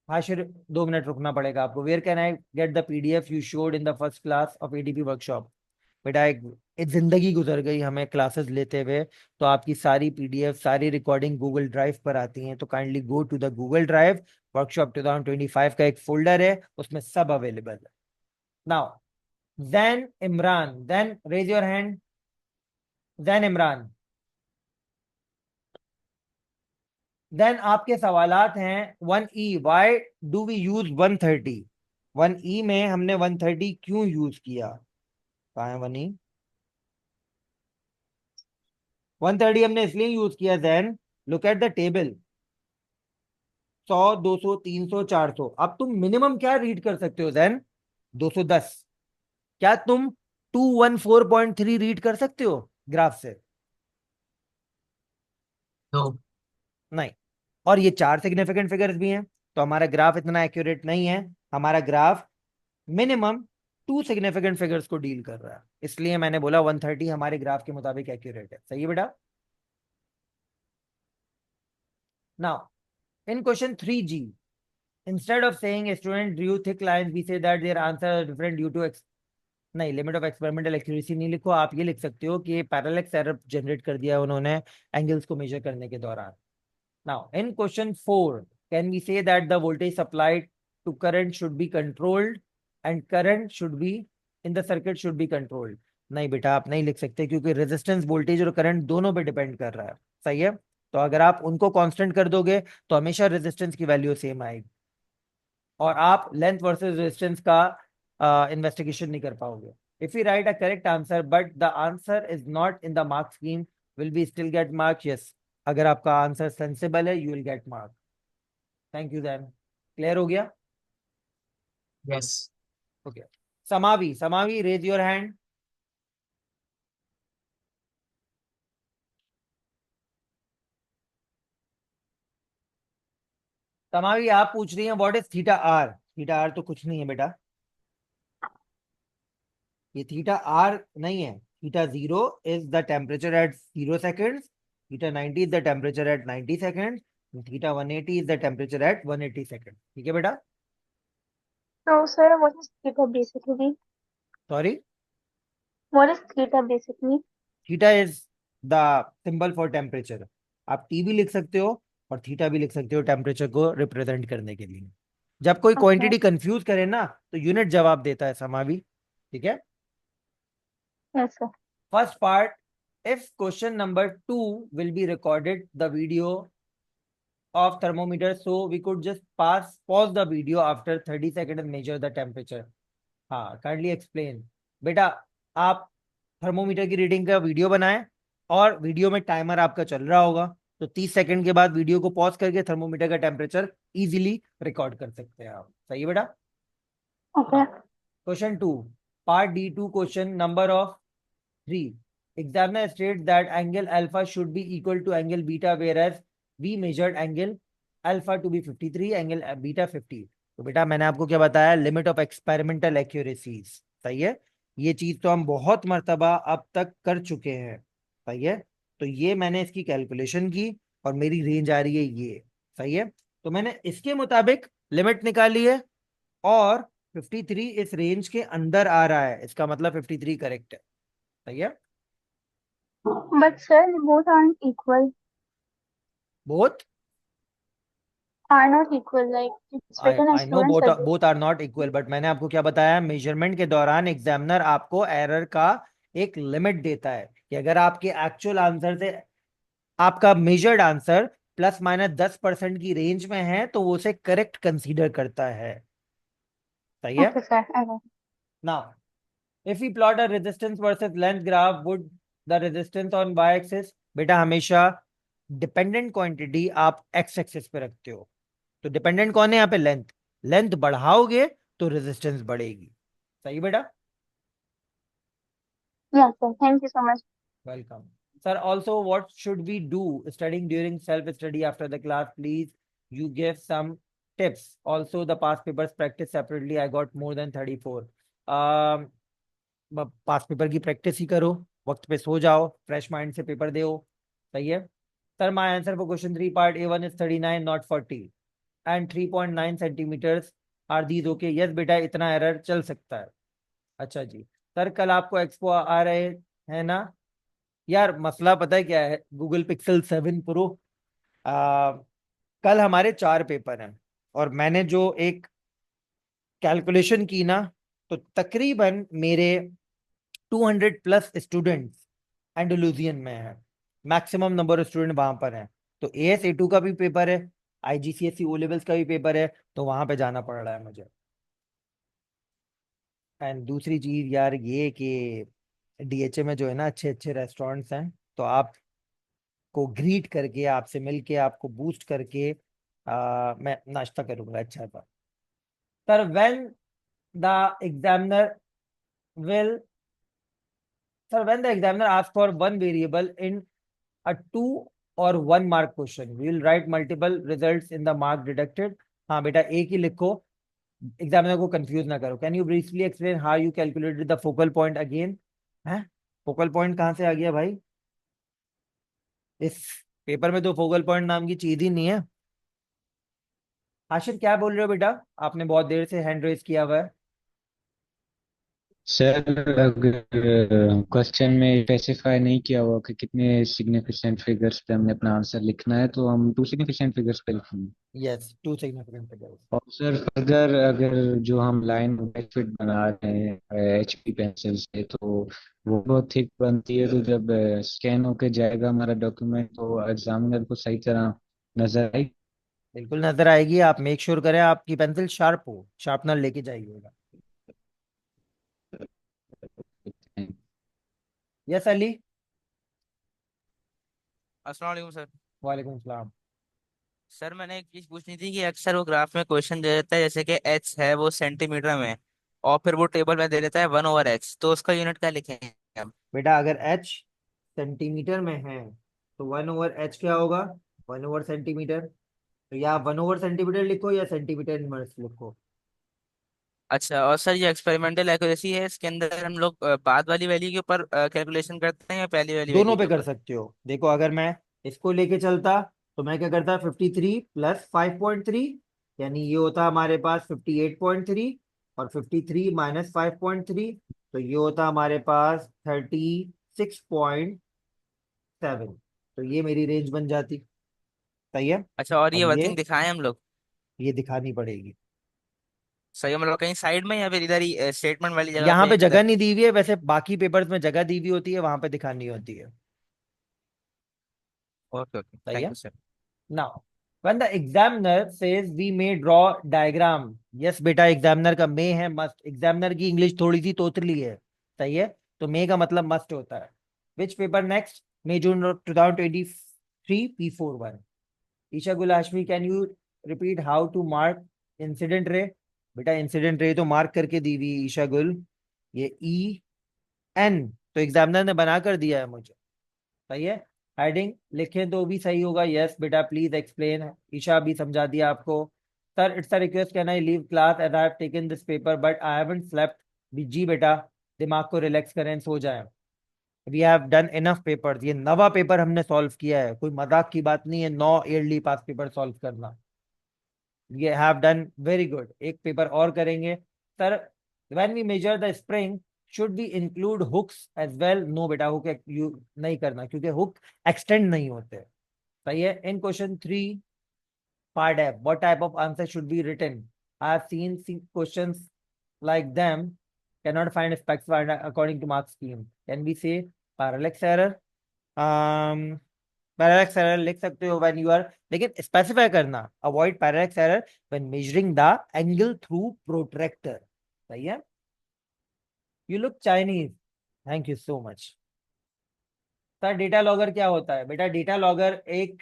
हाशिर, 2 मिनट रुकना पड़ेगा आपको। Where can I get the PDF you showed in the first class of ATP workshop? बेटा एक जिंदगी गुजर गई हमें क्लासेस लेते हुए, तो आपकी सारी पीडीएफ सारी रिकॉर्डिंग गूगल ड्राइव पर आती हैं, तो kindly go to the Google drive. Workshop 2025 का एक फोल्डर है, उसमें सब अवेलेबल है। Now then Imran, then raise your hand, then Imran. Then आपके सवालात हैं 1E, why do we use 130? 1E में हमने 130 क्यों यूज किया? कहाँ है 1E? 130 हमने इसलिए यूज किया then, look at the table, 100, 200, 300, 400। अब तुम मिनिमम क्या रीड कर सकते हो देन? 210। क्या तुम 214.3 रीड कर सकते हो ग्राफ से? No. नहीं। और ये 4 सिग्निफिकेंट फिगर्स भी हैं, तो हमारा ग्राफ इतना एक्यूरेट नहीं है। हमारा ग्राफ मिनिमम 2 सिग्निफिकेंट फिगर्स को डील कर रहा है, इसलिए मैंने बोला 130 हमारे ग्राफ के मुताबिक एक्यूरेट है। सही है बेटा? Now in question 3G, instead of saying a student drew thick lines, we say that their answer are different due to नहीं, लिमिट ऑफ एक्सपेरिमेंटल एक्यूरेसी नहीं लिखो, आप ये लिख सकते हो कि पैरेलक्स एरर जनरेट कर दिया उन्होंने एंगल्स को मेजर करने के दौरान। Now in question 4, can we say that the voltage supplied to current should be controlled and current should be in the circuit should be controlled? नहीं बेटा, आप नहीं लिख सकते, क्योंकि रेजिस्टेंस वोल्टेज और करंट दोनों पे डिपेंड कर रहा है। सही है? तो अगर आप उनको कांस्टेंट कर दोगे तो हमेशा रेजिस्टेंस की वैल्यू सेम आएगी, और आप लेंथ वर्सेस रेजिस्टेंस का इन्वेस्टिगेशन नहीं कर पाओगे। If you write a correct answer but the answer is not in the mark scheme, will be still get mark? Yes, अगर आपका आंसर सेंसिबल है you will get mark. Thank you then. Clear हो गया? Yes. Okay. Samavi, Samavi raise your hand. Samavi आप पूछ रही हैं what is theta R? Theta R तो कुछ नहीं है बेटा, ये थीटा आर नहीं है। Theta 0 is the temperature at 0 second, theta 90 is the temperature at 90 second, theta 180 is the temperature at 180 second. ठीक है बेटा? So, sir, what is theta basically? Sorry, What is theta basically? Theta is the symbol for temperature. आप T भी लिख सकते हो और theta भी लिख सकते हो टेम्परेचर को रिप्रेजेंट करने के लिए। जब कोई Okay. क्वांटिटी कंफ्यूज करे ना तो यूनिट जवाब देता है समावी। ठीक है? Yes, sir. First part, if question number 2 will be recorded the video of thermometer, so we could just pause the video after 30 seconds and measure the temperature. हाँ, kindly explain। बेटा आप थर्मोमीटर की reading का video बनाएं और video में timer आपका चल रहा होगा, तो 30 सेकंड के बाद वीडियो को पॉज करके थर्मोमीटर का टेम्परेचर इजीली रिकॉर्ड कर सकते हैं आप। सही है बेटा? Okay. Question 2, part D2, question number of 3. Examiner states that angle alpha should be equal to angle beta, whereas we measured angle alpha to be 53, angle beta 50. तो बेटा मैंने आपको क्या बताया? Limit of experimental accuracies. सही है? ये चीज तो हम बहुत मर्तबा अब तक कर चुके हैं। सही है? तो ये मैंने इसकी कैलकुलेशन की और मेरी रेंज आ रही है ये। सही है? तो मैंने इसके मुताबिक लिमिट निकाली है और 53 इस रेंज के अंदर आ रहा है, इसका मतलब 53 करेक्ट है। सही है? But, sir, both aren't equal. Both? Are not equal. Like, it's written as I know student service. both are not equal, but मैंने आपको क्या बताया? मेजरमेंट के दौरान एग्जामिनर आपको एरर का एक लिमिट देता है कि अगर आपके एक्चुअल आंसर से आपका मेजर्ड आंसर प्लस माइनस 10% की रेंज में है तो वो उसे करेक्ट कंसीडर करता है। सही है? Okay, sir. I know. Now if we plot a resistance versus length graph, would the resistance on y axis? बेटा हमेशा डिपेंडेंट क्वांटिटी आप x एक्सिस पे रखते हो, तो डिपेंडेंट कौन है यहाँ पे? लेंथ। लेंथ बढ़ाओगे तो रेजिस्टेंस बढ़ेगी। सही बेटा? Yeah, sir. Thank you so much. Welcome sir. Also what should we do studying during self study after the class? Please you give some tips. Also the past papers practice separately, I got more than 34। Past paper की practice ही करो, वक्त पे सो जाओ, fresh mind से paper दो। सही है? Sir my answer for question 3 part A1 is 39 not 40 and 3.9 centimetres are these okay? Yes बेटा, इतना एरर चल सकता है। अच्छा जी, सर कल आपको एक्सपो आ रहे हैं ना? यार मसला पता है क्या है, गूगल पिक्सल 7 प्रो, कल हमारे 4 पेपर हैं और मैंने जो एक कैलकुलेशन की ना, तो तकरीबन मेरे 200 प्लस स्टूडेंट्स एंडोलूजियन में है। मैक्सिमम नंबर ऑफ स्टूडेंट वहां पर हैं। तो AS A2 का भी पेपर है, IGCSE ओ लेवल्स का भी पेपर है, तो वहां पे जाना पड़ रहा है मुझे। एंड दूसरी चीज यार ये कि DHA में जो है ना अच्छे अच्छे रेस्टोरेंट्स हैं, तो आपको ग्रीट करके, आपसे मिलके, आपको बूस्ट करके मैं नाश्ता करूंगा अच्छा सा। Sir when the examiner will sir when the examiner asks for one variable in a 2 or 1 mark question, we will write multiple results in the mark deducted। हाँ बेटा एक ही लिखो, एग्जामिनर को कंफ्यूज ना करो। Can you briefly explain how you calculated the focal point again? है focal point कहाँ से आ गया भाई? इस पेपर में तो फोकल पॉइंट नाम की चीज ही नहीं है। आशिर क्या बोल रहे हो बेटा? आपने बहुत देर से हैंड रेज किया हुआ है। सर अगर क्वेश्चन में स्पेसिफाई नहीं किया हुआ कि कितने सिग्निफिकेंट फिगर्स पे हमने अपना आंसर लिखना है, तो हम 2 सिग्निफिकेंट फिगर्स पे लिखेंगे। Yes, 2 significant figures. और सर फर्दर अगर जो हम लाइन फिट बना रहे हैं HP पेंसिल से, तो वो बहुत थिक बनती है, तो जब स्कैन होके जाएगा हमारा डॉक्यूमेंट, तो एग्जामिनर को सही तरह नजर आई। बिल्कुल नजर आएगी। आप मेक श्योर करें आपकी पेंसिल शार्प हो, शार्पनर लेके जाइएगा। यस अली। अस्सलाम वालेकुम सर। वालेकुम सलाम। सर मैंने एक चीज पूछनी थी कि अक्सर वो ग्राफ में क्वेश्चन दे देता है, जैसे कि एच है वो सेंटीमीटर में, और फिर वो टेबल में दे देता है 1/h, तो उसका यूनिट क्या लिखेंगे हम? बेटा अगर H सेंटीमीटर में है तो 1/h क्या होगा? 1/सेंटीमीटर। तो या 1/सेंटीमीटर लिखो या सेंटीमीटर इनवर्स लिखो। अच्छा, और सर ये एक्सपेरिमेंटल एक्यूरेसी है, इसके अंदर हम लोग बाद वाली वैल्यू के ऊपर कैलकुलेशन करते हैं या पहली वाली दोनों वैल्यू पे के कर ऊपर? सकते हो। देखो अगर मैं इसको लेके चलता तो मैं क्या करता, 53 प्लस 5.3, यानी ये होता हमारे पास 58.3, और 53 माइनस 5.3, तो ये होता हमारे पास 36.7। तो ये मेरी रेंज बन जाती। सही है। अच्छा, और अब ये ये वर्किंग दिखाएं हम लोग? दिखानी पड़ेगी। सही है, मतलब कहीं साइड में या फिर इधर ही स्टेटमेंट वाली जगह यहाँ पे पे जगह किधर? नहीं दी हुई है, वैसे बाकी पेपर्स में जगह दी हुई होती है, वहां पे दिखानी होती है। ओके ओके, सही थैंक है। You sir. Now, when the examiner says we may draw diagram, yes बेटा एग्जामिनर का may है must। एग्जामिनर की इंग्लिश थोड़ी सी तोतली है। सही है। तो may का मतलब must होता है। Which paper next? May June 2023 P41। Isha Gul Hashmi, can you repeat how to mark incident ray? बेटा इंसिडेंट रे तो मार्क करके दी हुई ईशा गुल, ये EN तो एग्जामिनर ने बना कर दिया है मुझे। सही है। हेडिंग लिखें तो भी सही होगा। यस बेटा प्लीज एक्सप्लेन। ईशा भी समझा दिया आपको। Sir it's a request, can I leave class as I have taken this paper but I haven't slept. जी बेटा, दिमाग को रिलैक्स करें, सो जाएं। We have done enough papers. ये 9वां पेपर हमने सॉल्व किया है, कोई मजाक की बात नहीं है 9 ईयरली पास पेपर सॉल्व करना। ये हैव डन वेरी गुड। एक पेपर और करेंगे। Sir when we measure the spring should be include hooks as well? No बेटा, हुक यू नहीं करना क्योंकि हुक एक्सटेंड नहीं होते। सही है। इन क्वेश्चन 3 पार्ट है, what type of answer should be written? I have seen questions like them cannot find specified according to mark scheme, can we say parallax error? um parallax error लिख सकते हो when you are, लेकिन specify करना avoid parallax error when measuring the angle through protractor. सही है। You look Chinese, thank you so much. Sir data logger क्या होता है? बेटा डेटा लॉगर एक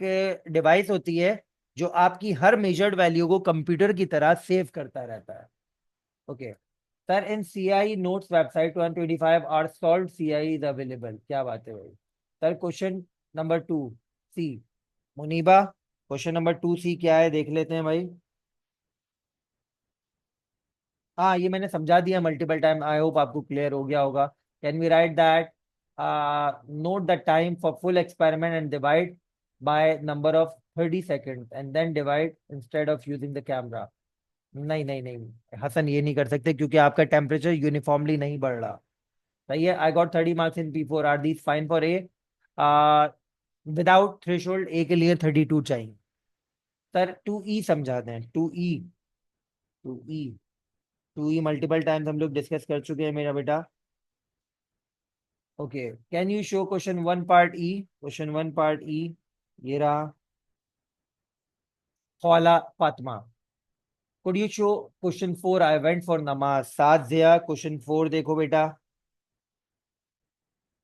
डिवाइस होती है जो आपकी हर मेजर्ड वैल्यू को कंप्यूटर की तरह सेव करता रहता है। Okay sir, in CI notes website 125 are solve CI is available. क्या बात है भाई। Sir question number 2C, Muneeba question number 2C क्या है देख लेते हैं भाई। हाँ ये मैंने समझा दिया मल्टीपल टाइम, आई होप आपको क्लियर हो गया होगा। Can we write that note the time for full experiment and divide by number of 30 second and then divide instead of using the camera? नहीं नहीं नहीं हसन, ये नहीं कर सकते क्योंकि आपका टेम्परेचर यूनिफॉर्मली नहीं बढ़ रहा। सही है. I got 30 marks in P4. Are these fine for A? Without threshold A के लिए 32 चाहिए. सर 2E समझा दें. 2E 2E 2E multiple times हम लोग डिस्कस कर चुके हैं मेरा बेटा. Okay, can you show question 1 part E? Question 1 part E ये रहा. खौला Fatima. Could you show question 4? I went for namaz. साथ जिया क्वेश्चन 4 देखो बेटा.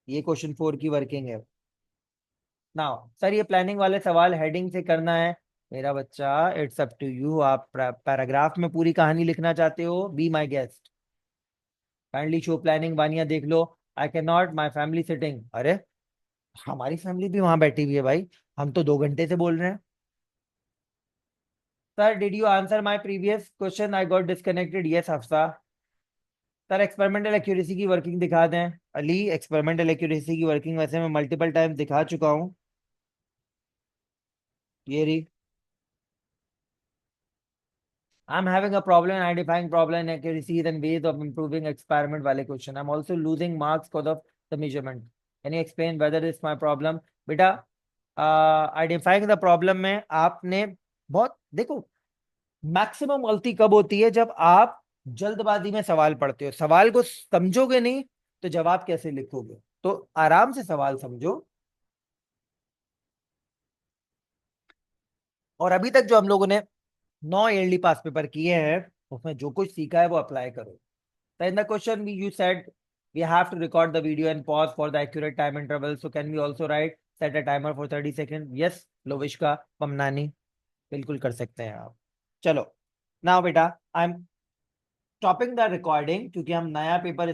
ये क्वेश्चन 4 की वर्किंग है. नाउ सर ये प्लानिंग वाले सवाल हेडिंग से करना है मेरा बच्चा. It's up to you. आप पैराग्राफ में पूरी कहानी लिखना चाहते हो, be my guest. Kindly show planning. Vania देख लो. I can not, my family sitting. अरे हमारी फैमिली भी वहां बैठी हुई है भाई, हम तो 2 घंटे से बोल रहे हैं. Sir did you answer my previous question? I got disconnected. Yes Hafsa. Sir experimental accuracy की वर्किंग दिखा दें. अली एक्सपेरिमेंटल एक्यूरेसी की वर्किंग वैसे मैं मल्टीपल टाइम दिखा चुका हूँ. ये रही. I'm having a problem in identifying problem inaccuracies and ways of improving experiment वाले question. I'm also losing marks because of the measurement. Can you explain whether it's my problem? बेटा identifying the problem में आपने बहुत देखो, maximum गलती कब होती है? जब आप जल्दबाजी में सवाल पढ़ते हो. सवाल को समझोगे नहीं तो जवाब कैसे लिखोगे? तो आराम से सवाल समझो. और अभी तक जो हम लोगों ने 9 ईयरली पास पेपर किए हैं उसमें जो कुछ सीखा है वो अप्लाई करो. So in the question you said we have to record the video and pause for the accurate time interval. So can we also write set a timer for 30 seconds? Yes, लोविश्का Pamnani बिल्कुल कर सकते हैं आप. चलो now बेटा I am stopping the recording क्योंकि हम नया पेपर